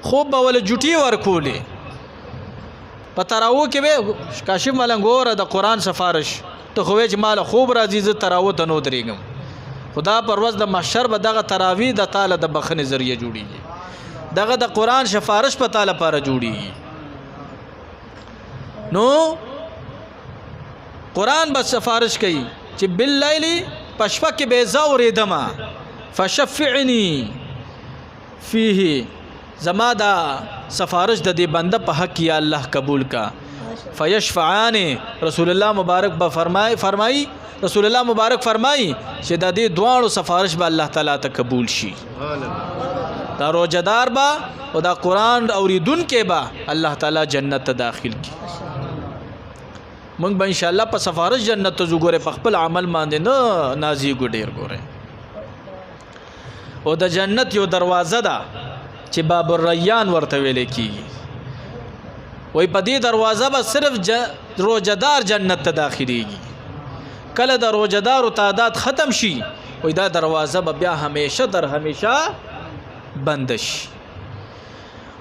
S1: خوب به ول جټي ورکولې په تراو کې به کاشف ملنګور د قرآن سفارش ته خو چې مال خوب راځي ز تراو ته نو درېګم خدا پر ورځ د محشر به دغه تراوی د تعالی د بخنه ذریعہ جوړیږي دغه د قرآن سفارش په تعالی لپاره جوړیږي نو قرآن بس سفارش کوي چې باللیل پشپا کې به زورې دما فشفعنی فيه زما دا سفارش د دې بنده په حق یا الله قبول کا فیشفعان رسول الله مبارک به فرمای رسول الله مبارک فرمای چې د دې دوانو سفارش به الله تعالی ته قبول شي دا روزدار با او دا قرآن اوریدون کې با الله تعالی جنت ته داخل کی مونږ به ان شاء الله په سفارش جنت ته زوګره په خپل عمل باندې نه نازي ګډیر ګوره او د جنت یو دروازه ده چې باب الریان ورته ویل کیږي وای په دې دروازه به صرف روزدار جنت ته داخليږي کله د روزدار تعداد ختم شي وای دا دروازه به بیا همیشه در همیشه بند شي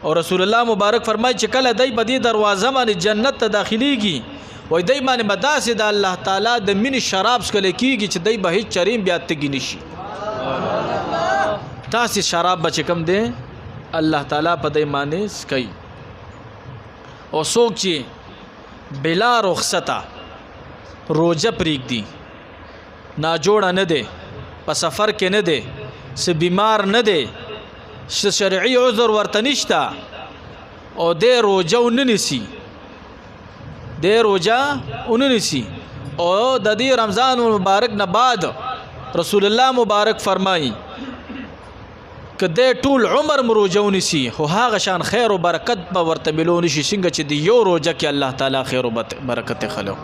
S1: او رسول الله مبارک فرمایي چې کله دای په دې دروازه باندې جنت ته داخليږي وای دای باندې مداسه د الله تعالی د مين شراب سکل کیږي چې دای به هیڅ چریم بیا تګی نشي تاسو شراب بچ کم دي الله تعالی په دای باندې سکي او څوک چې بلا رخصتا روزه پریک دی نا جوړ نه دی په سفر کې نه دی س بیمار نه دی شرعي عذر ورته نشتا او د روزه وننسي د روزه وننسي او د دې رمضان مبارک نه بعد رسول الله مبارک فرمایي کده ټول عمر مروجه ونسي خو هغه شان خیر او برکت به ورته ملون شي څنګه چې د یو روزه کې الله تعالی خیر او برکت خلو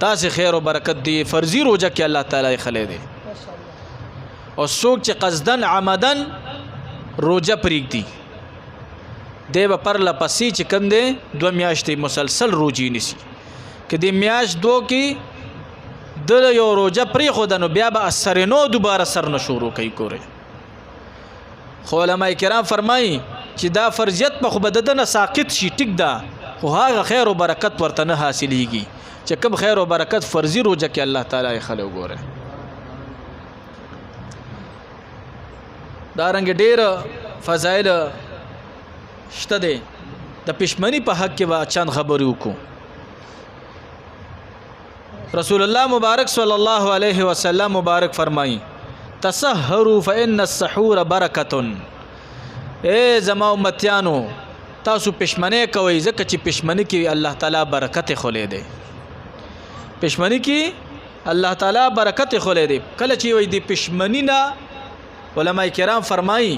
S1: تاسو خیر او برکت دی فرضي روزه کې الله تعالی خلې دی او څوک چې قصدن عمدن روجه پرېږدي دی به پرله پسې چې کوم دی 2 میاشتې مسلسل روجې نیسي که د میاشت 2 کې د یو روجه پرېښوده نو بیا به اثرنو دوباره سر نه شروع کوي ګورئ خو علما کرام فرمایي چې دا فرضیت په خو به د ده نه ساقط شي ټیک ده خو هغه خیر و برکت ورته نه حاصلېږي چې کوم خیر و برکت فرضي روجه کې الله تعالی یې خلی وګورئ دارنګې ډېر فضایل شته دی د پښمني په حق کې به چند خبرې وکړو رسول الله مبارک صلی الله علیه وسلم مبارک فرمایي تسحروا فإن السحور برکة اے زما امتیانو تاسو پښمنۍ کوئ ځکه چې پښمنۍ کې الله تعالی برکت خولې دی پښمنۍ کې الله تعالی برکت خولې دی کله چې وي د پښمنۍ نه علما کرام فرمایي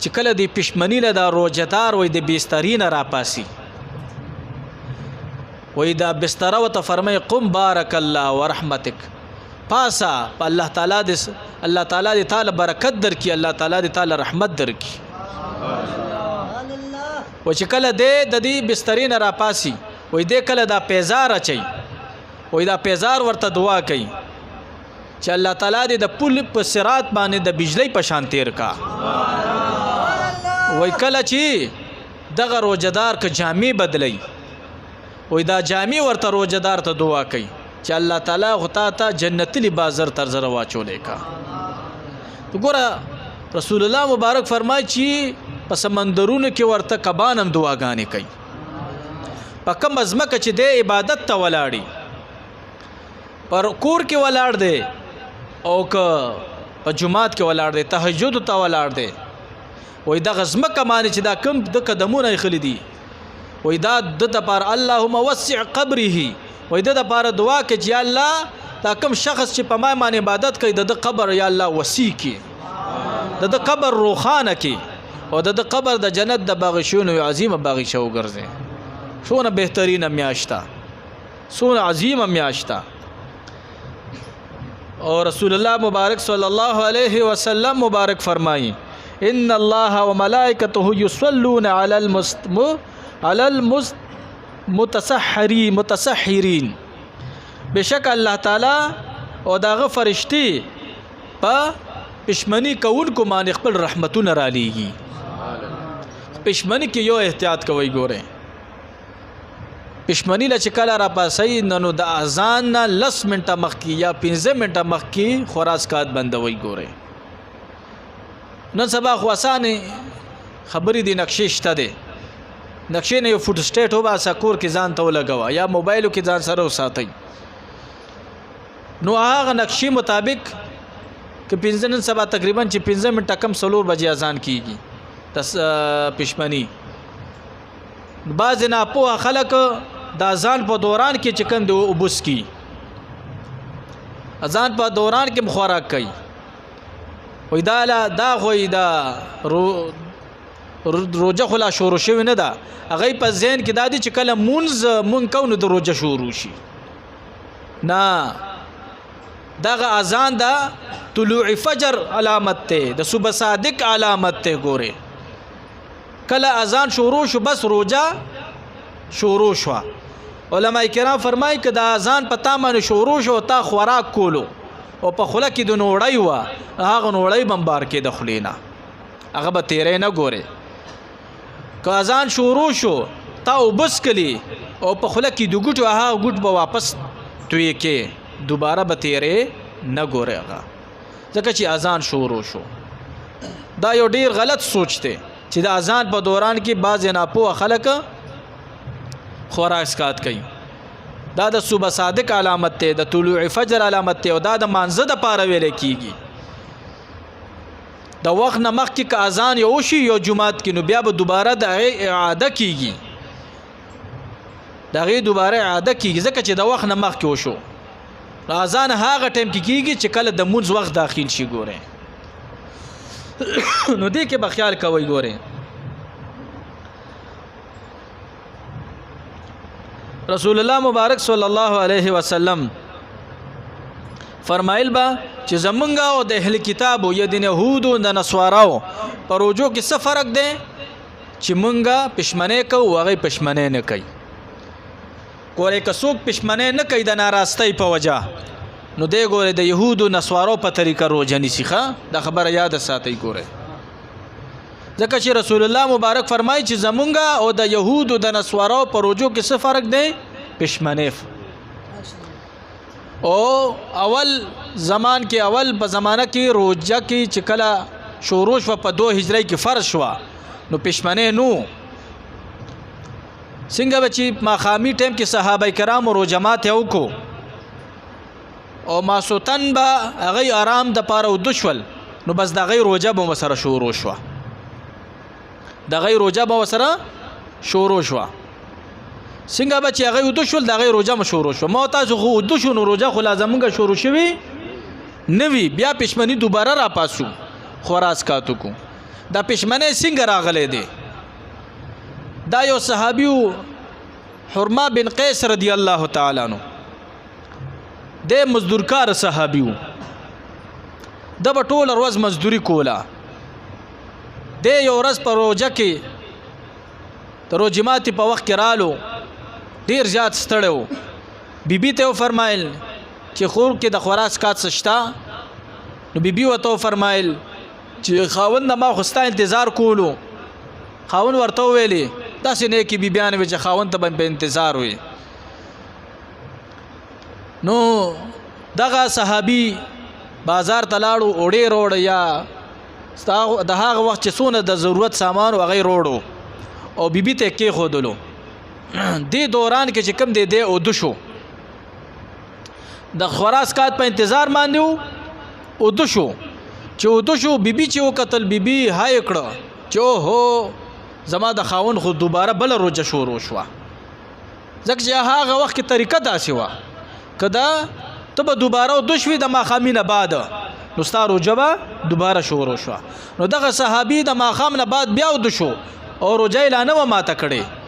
S1: چې کله د پښمنۍ له دا روجدار وي د بسترې نه راپاسي وي دا بستره وته فرمایي قم بارک الله ورحمتک پاسا الله تعالی دې تعالی برکت درکړي الله تعالی دې تعالی رحمت درکړي و چې کله د دې بسترې نه راپاسي وي دې کله دا پیزار اچي وي دا پیزار ورته دعا کوي چې الله تعالی دې د پل په صراط باندې د بجلی په شان تیر کا وای کله چې دغه روجدار که جامې بدلی وای دا جامې ورته روجدار ته دعا کوي چې الله تعالی غتا ته جنتی لباس تر زره واچولې کا وګوره رسول الله مبارک فرمایي چې په سمندرونو کې ورته کبانم دعاګانې کوي په کوم ځمکه چې د عبادت ته ولاړی پر کور کې ولاړ دی او که په جمعات کې ولاړ دی تهجد ته ولاړ دی وای دا غزمکه معنی چې دا کم د قدمونه خلی دي وای دا د لپاره اللهم وسع قبره وای د لپاره دعا کې چې الله دا کم شخص چې په ما باندې عبادت کوي د قبر یا الله وسیع کی د قبر روخانه کی او د قبر د جنت د باغشونو عظیمه باغشه وګرځي شونه بهترینه میاشتا سونه عظیمه میاشتا اور رسول الله مبارک صلی الله علیه وسلم مبارک فرمایي ان الله وملائکته یصلون علی المتسحرین بشک الله تعالی او داغه فرشتي په پښمنی کوونکو باندې خپل رحمتونه را لېږي پښمنی کې یو احتیاط کوي ګوره پښمنی له چکاله را پاسي نو د اذان نه 10 منټه مخکې یا 15 منټه مخکې خوراسکات بندوي ګوره نن سبا خو اسانه خبرې دی نقشې شته دی نقشې نه یو فوټ سټیټ هو با سکور کې ځان ته لګوا یا موبایلو کې ځان سره وساتئ نو هغه نقشې مطابق که 15 نن سبا تقریبا چې 15 منټه کم 3 بجې اذان کیږي تس پښمنی بعض نه په خلک د اذان په دوران کې چې کوم د وبس کی اذان په دوران کې مخوراک کوي وای دا خوې دا روجه خلا شروع شوی نه ده هغه په ذهن کې دادی چې کله مون کو نو د روجه شروع شي نه دغه اذان دا طلوع فجر علامت ته د صبح صادق علامت ته ګوره کله اذان شروع شو بس روجه شروع شو علما کرام فرمایي که دا اذان پتا باندې شروع شو تا خوراک کولو او په خوله کې د نوړی و هغه نوړی بمبار کې د خلینا هغه به تیرې نه ګوره که اذان شروع شو تا وبس کلی او په خوله کې د ګټو هغه ګټ به واپس توی کې دوباره به تیرې نه ګوره هغه ځکه چې اذان شروع شو دا یو ډیر غلط سوچ دی چې د اذان په دوران کې بعض ناپوه خلک خوراک اسکات کوي دا د صبح صادق علامت ته د طلوع فجر علامت ته او دا د مانزه د پاره ویل کیږي د وخت نه مخکې که اذان یو شي یو جمعات کې نو بیا به دوباره د اعاده کیږي دغه دوباره اعاده کیږي ځکه چې د وخت نه مخکې وشو اذان هغه ټیم کې کیږي چې کله د مونږ وخت داخل شي ګوره نو دې کې به خیال کوئ ګوره رسول الله مبارک صلی الله علیه وسلم فرمایل با چې زمونږ او د اهل کتابو یا د يهودو د نصاراو پر روزو کې څه فرق دی چې مونږه پښمنه کوو هغه پښمنه نه کوي ګوره که څوک پښمنه نه کوي د ناراستۍ په وجه نو دی ګوره د يهودو نصاراو په طریقه روزه نیسي ښه دا خبره یاد ساتئ ګوره ځکه چې رسول الله مبارک فرمایي چې زمونږه او د يهودو د نصاراو پر روزو کې څه فرق دی پښمنه او اول زمان کې اول په زمانہ کې روزه کې چې کله شروع شو په 2 هجری کې فرض شو نو پښمنه نو څنګه بچي ماخامي ټیم کې صحابه کرام او جماعت یو کو او ماسوتن با هغه آرام د پاره او دشول نو بس د غیر روزه به وسره شروع شو د غیر روزه به وسره شروع شو څنګه بچي هغه ودشول د غیر روزه مشورو شو مو تاسو خو ودشو نو روزه خو لازمږه شروع شوی نوی بیا پښمنی دوباره را پاسو خوراس کاتو کو دا پښمنه څنګه راغله دي دا یو صحابیو حرمه بن قیس رضی الله تعالی عنہ د مزدورکار صحابیو د بټول ورځ مزدوری کوله د یو ورځ په روزه کې تر جماعت په وخت کې رالو ډیر زیات ستړیو بیبي ته فرمایل چې خور کې د خوراس کات سشتا نو بیبي وته فرمایل چې خاوند ما خوستا انتظار کولو خاوند ورته ویلي تاسو نه کې بیبيان وي چې خاوند ته په انتظار وي نو دغه صحابي بازار تلاړو اوړې روړ یا د هغه وخت چې سونه د ضرورت سامان او غیر روړو او بیبي ته کې خودلو دې دوران کې چې کم دې او دشو د خوراس کات په انتظار باندې او دشو چې او دشو بیبي چې وکتل بیبي هاي کړه چې هو زما د خاون خو دوباره بل روزه شروع شو ځکه چې هغه وخت کې طریقه داسې و کدا ته به دوباره او دشوي د ماخامینه بعد نو ستارو جبا دوباره شروع شو نو دغه صحابي د ماخام نه بعد بیا و دشو او روزه اعلان و ماته کړي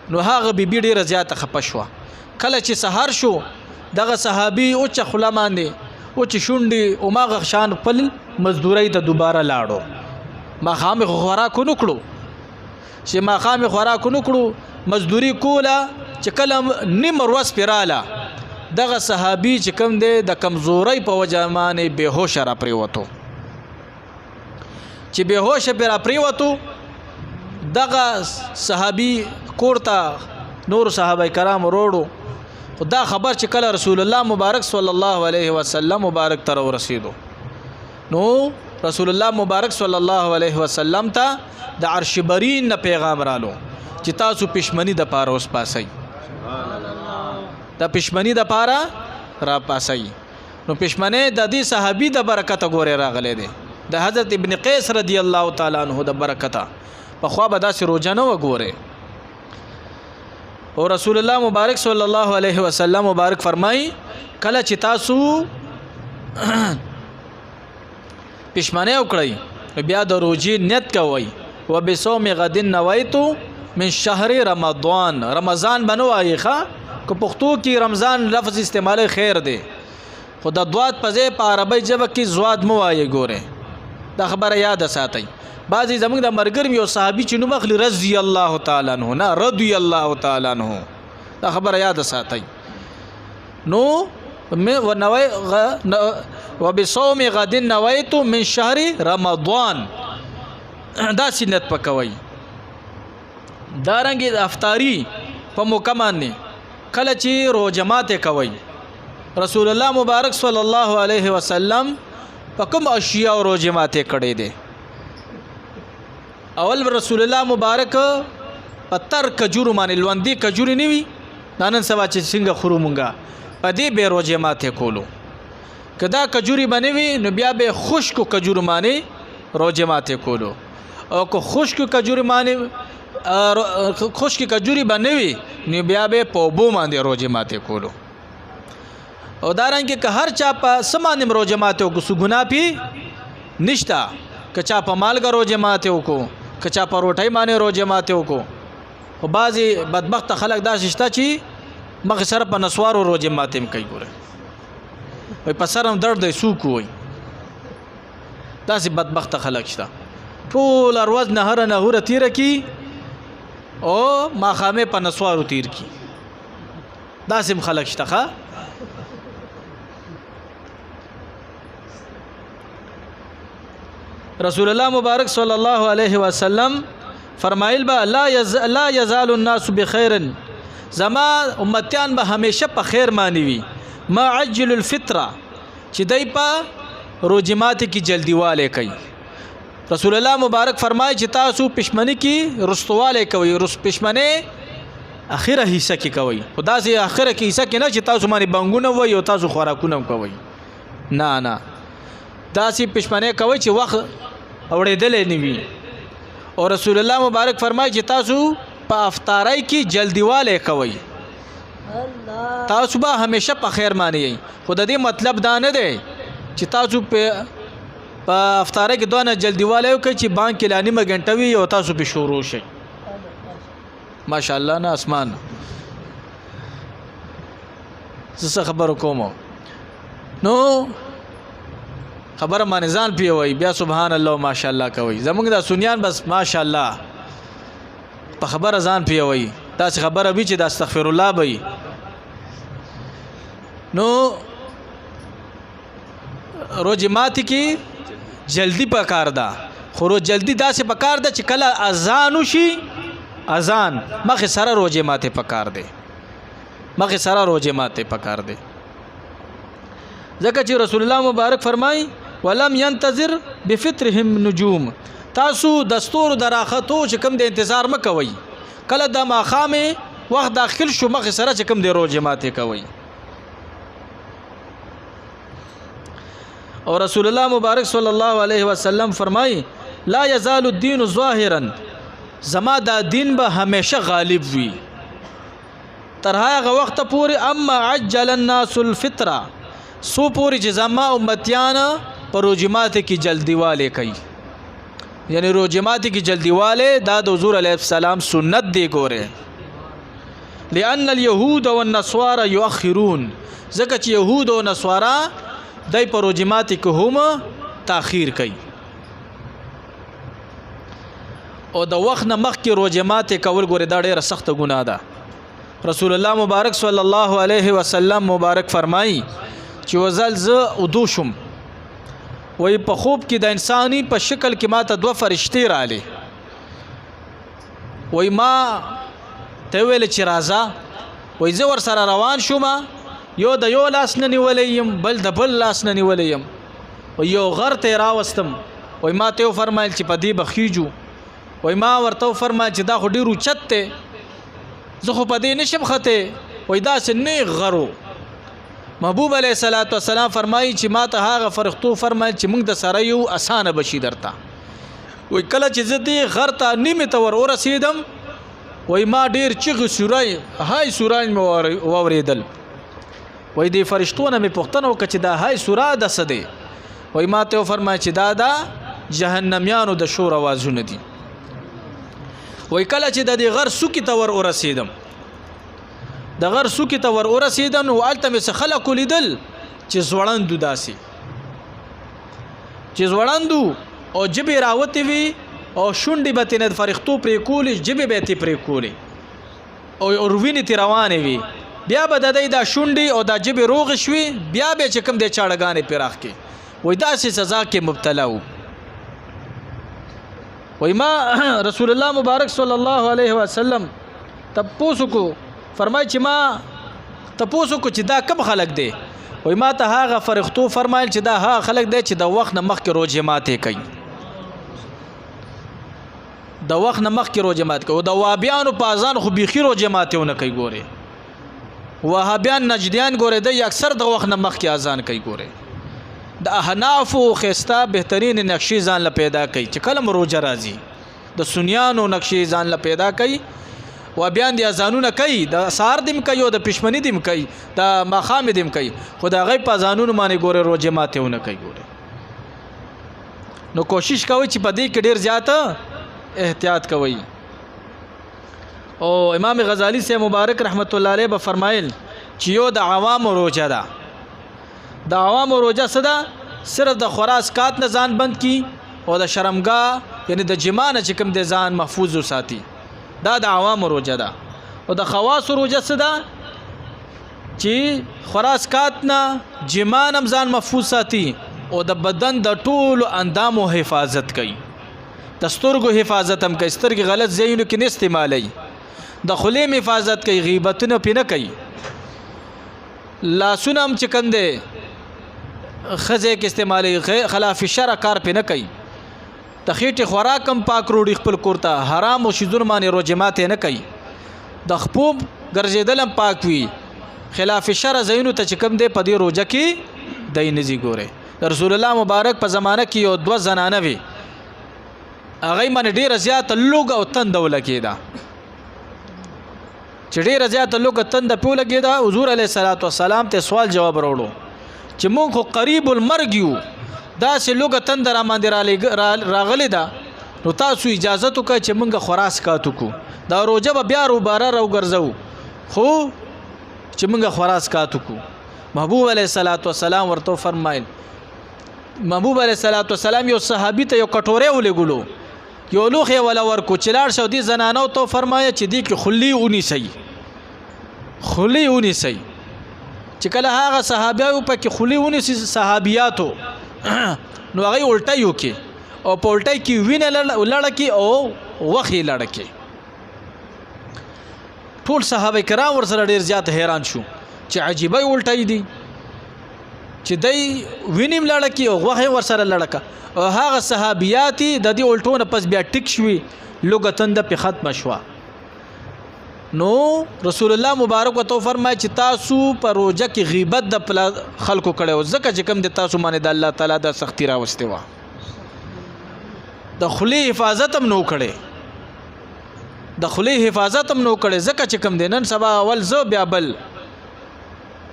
S1: نو هغه بیبي ډیره زیاته خپه شو کله چې سحر شو دغه صحابي او چې خلامان دي او چې شونډي او ماغه شان خپل مزدوري ته دوباره لاړو ماخام خوراک نکړو چې ماخام خوراک نکړو مزدوري کوله چې کله نیم ورځ پیراله دغه صحابي چې کم دی د کمزوري په وجه باندې بهوش را پریوتو چې بهوش پر پریوتو دغه صحابي کوړه نور صحابه کرام وروړو خدا خبر چې کله رسول الله مبارک صلی الله علیه وسلم مبارک تر ورسېدو نو رسول الله مبارک صلی الله علیه وسلم ته د عرش برین نه پیغام رالو چې تاسو پښمنی د پاره اوس پاسي د پښمنی د پاره را پاسي نو پښمنه د دې صحابي د برکت غوړې راغلي دي د حضرت ابن قیس رضی الله تعالی عنہ د برکت په خوا به داسې روزه نه وګوره او رسول الله مبارک صلی الله علیه وسلم مبارک فرمای کله چې تاسو پښمنه وکړئ بیا د روزي نیت کوئ وبصوم غد نویتو من شهر رمضان رمضان بنوایي ښه کو پښتو کې رمضان لفظ استعمال خیر دی خو د دوات په ځای په عربی ژبه کې زواد مو وایي ګوره دا خبره یاد ساتئ بعضی زمونږ د مرګرم یو صحابي چې نو مخلي رضی الله تعالی عنہ نه رضی الله تعالی عنہ دا خبره یاد ساتئ نو وبصوم غد نویت من شهر رمضان دا سنت پکوي دارنګ د افطاری په موقع باندې کله چې روزه ماته کوي رسول الله مبارک صلی الله علیه وسلم په کوم اشیاء روزه ماته کړي دي اول رسول الله مبارک پتر کجور باندې لوندې کجوري نیوي نن سبا چې څنګه خورو مونږه په دې به روزه ماته کولو کدا کجوري بنوي نو بیا به خشک کجور باندې روزه ماته کولو او کو خشک کجوري باندې خشک کجوري بنوي نو بیا به په بو باندې روزه ماته کولو او دارنګه که هر چا په سمانه روزه ماته کو سګنا پی نشتا کچا په مالګه روزه ماته کو کچا په روټي باندې روزه ماته کو خو بعضي بدبخت خلک دا شته چې مغه سره په نسوارو روزه ماته کوي ګوره وای په سر هم درد دی څوک وای داسې بدبخته خلک شته ټول ورځ نهره تیره کی او ماښامې په نسوارو تیر کی داسې هم خلک شته ښه رسول الله مبارک صلی الله علیه وسلم فرمایل با لا یزال الناس بخیر زما امتیان به همیشه په خیر مانی وي ما عجل الفطره چې دای په روجمات کی جلدیواله کوي رسول الله مبارک فرمای چې تاسو پښمنی کی رستواله کوي پښمنه اخیره حصہ کی کوي خدا سي اخیره کی حصہ کې نه چې تاسو باندې بنګونه وي او تاسو خوراکونه کوي نه داسې پښمنه کوي چې وخت اورېدلې نه وي او رسول الله مبارک فرمای چې تاسو په افطارای کې جلدیواله کوي تاسو به همیشه په خیر مانی خود دې مطلب دا نه دی چې تاسو په افطارای کې دونه جلدیواله کوي چې بانک لانی مګنټه وي او تاسو به شروع شي ماشاءالله نه اسمان څه خبر کوم نو خبره باندې ځان پیوي بیا سبحان الله ماشاءالله کوي زمونږ د سنیان بس ماشاءالله په خبره ځان پیوي دا څه خبره وی چې د استغفر الله وي نو روجمات کی جلدی پکار دا خو جلدی دا سه پکار دا چې کله اذان وشي اذان مخه سره روجمات پکار دی مخه سره روجمات پکار دی ځکه چې رسول الله مبارک فرمای ولم ينتظر بفطرهم نجوم تاسو دستور دراختو چې کوم د انتظار مکوي کله د ماخامه وخت داخل شو مخه سره چې کوم د روجمات کوي اور رسول الله مبارک صلی الله علیه وسلم فرمای لا یزال الدین ظاهرا زما دا دین به همیشه غالب وي تر هغه وخت پورې اما عجل الناس الفطره سو پوری چې زما امتیان پر روجمات کی جلدیواله کوي یعنی روجمات کی جلدیواله دا د حضور علیه السلام سنت دی ګوره لئن اليهود والنصارى يؤخرون ځکه چې يهود او نصارا دای پر روجمات کی هم تاخير کوي او د وخت نه مخکې روجمات کول ګوره دا ډیره سخت ګناه ده رسول الله مبارک صلی الله علیه وسلم مبارک فرمایي چې وزل ز ودوشم وای په خوب کې د انساني په شکل کې ماته دوه فرشتي رااله وای ما ته ویل چې راځه وای زه ور سره روان شوم یو د یو لاس نه نیولې بل د بل لاس نه نیولې وای یو غر ته راوستم وای ما ته فرمایل چې په دې بخیجو وای ما ورته فرمایل چې دا خو ډیرو چته زه خو په دې نشم خته وای دا سنې غرو محبوب علیہ الصلوۃ والسلام فرمایي چې ما ته هغه فرښتو فرمایل چې موږ د سره یو اسانه بشي درته وای کله چې زه دې غر ته نیمه تور ورسیدم وای ما ډیر چغه سورای هاي سورای مې ووریدل وای دې فرښتونه مې پوښتنه وکړه چې دا هاي سورا د سده وای ما ته فرمایي چې دا جهنميانو د شور आवाजونه دي وای کله چې د دې غر سوکي تور ورسیدم د غر سوکي ته ور ورسیدم او التمس خلق لیدل چې زوړندو داسي چې زوړندو او جبه راوتی وي او شونډي به تنه فرښتو پرې کولې جبه به تی پرې کولې او اوروینه تی روانې وي بیا به د دې دا شونډي او دا جبه روغ شوي بیا به چې کوم د چاړګانې پراخ کې وای داسې سزا کې مبتلا وو وای ما رسول الله مبارک صلی الله علیه وسلم تاسو کو فرمای چې ما تاسو کو چې دا کم خلق دی وای ما ته هغه فرښتو فرمایل چې دا هغه خلق دی چې د وخت نه مخکې روجمات کوي د وخت نه مخکې روجمات کوي او د وابیانو په اذان خو بيخي روجماتونه کوي ګوره وهابیان نجدیان ګوره د اکثر د وخت نه مخکې اذان کوي ګوره د احناف او خستا بهترین نقشې ځان له پیدا کوي چې کله روزه راځي د سنیانو نقشې ځان له پیدا کوي و بیان دي اذانونه کوي د سار دیم کوي او د پښمنی دیم کوي د ماخام دیم کوي خدا غي په اذانونه باندې ګوره روزه ماتهونه کوي ګوره نو کوشش کوي چې په دې کې ډیر زیاته احتیاط کوي او امام غزالی سے مبارک رحمت الله علیه به فرمایل چې یو د عوام روزه ده د عوامو روزه څه ده؟ صرف د خراسکات نه ځان بند کی او د شرمګاه یعنی د جما نه چې کوم د ځان محفوظ وساتي، دا د عوامو روزه ده. او د خواصو روزه څه ده؟ چې خراسکات نه جما نه ځان محفوظ ساتي او د بدن د ټولو اندامو حفاظت کوي، د سترګو حفاظت هم کوي، سترګې غلط ځایونو کې نه استعمالوي، د خولې حفاظت کوي، غیبتونه پې نه کوي، لاسونه هم چې کوم دی ښځې کې استعمالوي، خلاف شرع کار پې نه کوي، د خېټې خوراک هم پاک روړي خپل کور ته، حرام او شیزونو باندې روژه ماتې نه کوي، د خپو ګرځېدل هم پاک وي، خلاف شرع ځایونو ته چې کوم دی په دې روژه کې دی نه ځي. ګورئ د رسول الله مبارک په زمانه کې یو 2 زنانه وي، هغې باندې ډېره زیاته لوږه او تنده ولګېده، چې ډېره زیاته لوږه تنده پې ولګېده، حضور علیه الصلاة والسلام ته سوال جواب راوړو چې مونږ خو قریب المرګ یو، داسې لوږه تنده را باندې راغلې ده، نو تاسو اجازت وکړئ چې مونږ خراسکات وکړو، دا روژه به بیا روباره راوګرځو، خو چې مونږ خراسکات وکړو. محبوب علیه الصلاة والسلام ورته فرمایل، محبوب علیه الصلاة والسلام یو صحابي ته یو کټوری ولېږلو، یو لوښی ولا ورکو چې لاړ شه دې زنانو ته فرمایه چې دې کې خولې ونیسئ، خولې ونیسئ، چې کله هغه صحابیانو پکې خولې ونیسي صحابیاتو نو هغې الټی وکړي او په الټی کې وینه لړه کړي او وخې لړه کړي. ټول صحابه کرام ورسره ډېر زیات حیران شو چې عجیبه الټی دي چې دی وینیم لړه کړي او غوښې ورسره لړه کړه، او هغه صحابیات د دې الټو نه پس بیا ټیک شوي، لوږه تنده پې ختمه شوه. نو رسول الله مبارک ورته فرمایي چې تاسو په روژه کې غیبت د خلکو کړی و، ځکه چې کوم د تاسو باندې د الله تعالی د سختي راوستې وه، د خولې حفاظت هم نو کړی، د خولې حفاظت هم نو کړی، ځکه چې کوم دی نن سبا اول زه بیا بل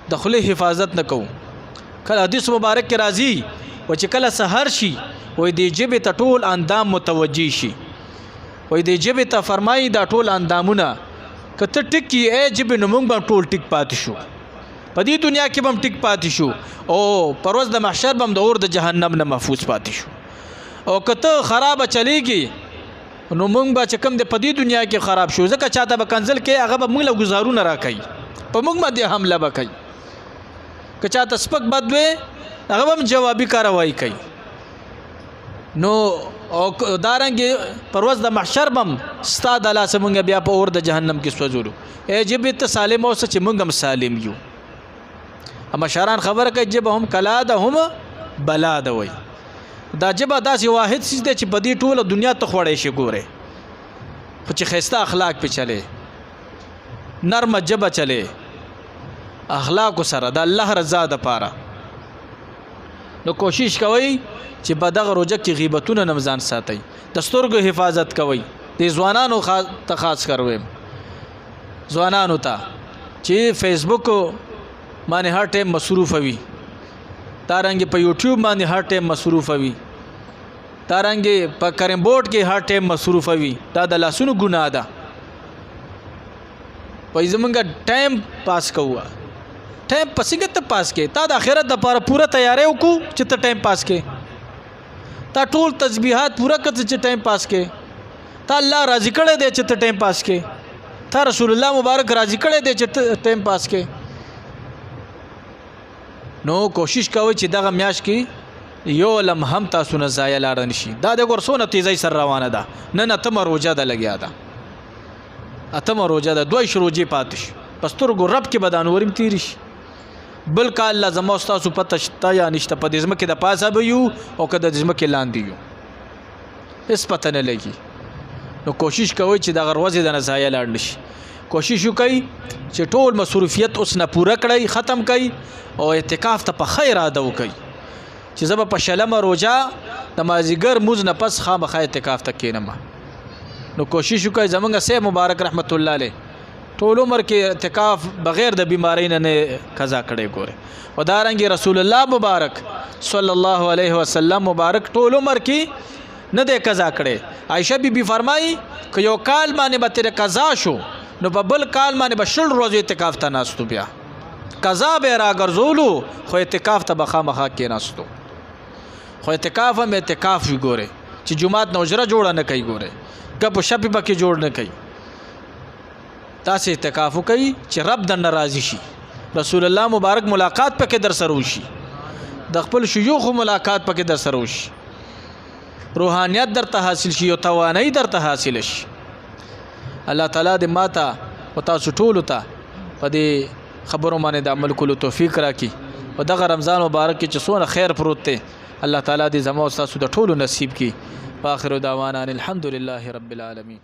S1: د خولې حفاظت نه کوو. کله حدیث مبارک کې راځي و چې کله سحر شي وای دې ژبې ته ټول اندام متوجه شي، وای دې ژبې ته فرمایي دا ټول اندامونه که ته ټیک کړي ای ژبې نو موږ به ټول ټیک پاتې شو، په دې دنیا کې به هم ټیک پاتې شو او پر ورځ د محشر به هم د اور د جهنم نه محفوظ پاتې شو. او که ته خرابه چلیږي نو موږ به چې کوم د په دې دنیا کې خراب شو، ځکه چاته به کنځل کوي هغه به موږ له ګزارونه راکوي، په موږ باندې حمله به کوي، که چاته سپک بد وي هغه به هم جوابي کاروایی کوي. نو او دارنګې پر ورځ د محشر به هم ستا د لاسه موږ بیا په اور د جهنم کې سوځولو. ای ژبې ته سالم اوسه چې موږ هم سالم یو. مشران خبره کوي ژبه هم کلا ده هم بلا ده، وایي دا ژبه داسې واحد څیز دی چې په دې ټوله دنیا ته خوړی شي. ګورئ خو چې ښایسته اخلاق پې چلی، نرمه ژبه چلی، اخلاقو سره د الله رضا دپاره، نو کوشش کوئ چې په دغه روژه کې غیبتونه نه ځان ساتئ، د سترګو حفاظت کوئ. د ځوانانو ته خاص کر ویم، ځوانانو ته چې فیسبوک باندې هر ټایم مصروف وي، دارنګې په یوټیوب باندې هر ټایم مصروف وي، دارنګې په کریم بورډ کې هر ټایم مصروف وي، دا د لاسونو ګناه ده. وایي زمونږ ټایم پاس کوو، ټایم په څنګه ته پاس کې؟ تا د آخرت دپاره پوره تیاری وکړو چې ته ټایم پاس کې، تا ټول تسبیحات پوره کړ چې ټایم پاس کې، تا الله راضي کړی دی چې ته ټایم پاس کې، تا رسول الله مبارک راضي کړی دی چې ته ټایم پاس کې. نو کوشش کوئ چې دغه میاشت کې یو لمحه هم تاسو نه ضایع لاړه نشي. دا د ګور څونه تیزۍ سره روانه ده، نن اتمه روژه ده لګیا ده، اتمه روژه ده، 2 روژې پاتې شي، په سترګو رب کې به د انوریم تېرې شي. بل کال لا زما ستاسو پته شته یا نشته، په دې ځمکې د پاسه به یو او که د ځمکې لاندې یو، هېڅ پته نه لګي. نو کوشش کوئ چې دغه ورځې د نه ضایع لاړ نه شي. کوشش وکړئ چې ټول مصروفیت اوس نه پوره کړئ، ختم کړئ او اعتکاف ته په ښه اراده وکړئ چې زه به په 6مه روژه د مازدیګر مونځ نه پس خامخا اعتکاف ته کښېنم. نو کوشش وکړئ زمونږ سیب مبارک رحمت الله علیه ټول عمر کې اعتکاف بغیر د بیماری نه قضا کړی. ګوره او دارنګې رسول الله مبارک صلی الله علیه وسلم مبارک ټول عمر کې نه دی قضا کړی. عائشه بی بی فرمایي که یو کال باندې به تیره قضا شو نو په بل کال باندې به 60 ورځې اعتکاف ته ناستو، بیا
S2: قضا به راګرځولو خو اعتکاف ته به خامخا کېناستو خو اعتکاف هم اعتکاف وي ګوره چې جمعات نه اجره جوړه نه کوي ګوره ګپ شپ پکې جوړ نه کوي تاسې اعتکاف کوي چې رب د ناراضي شي رسول الله مبارک ملاقات پکې در سره وشي د خپل شيوخ ملاقات پکې در سره وشي روحانيت درته حاصل شي او توانایي درته حاصل شي الله تعالی دې ماته او تاسو ټول ته په دې خبرو باندې د عمل کولو توفیق راکړي او دغه رمضان مبارک کې چې څونه خیر پروت دی الله تعالی دې زموږ تاسو د ټولو نصیب کړي واخر دعوانا الحمد لله رب العالمین.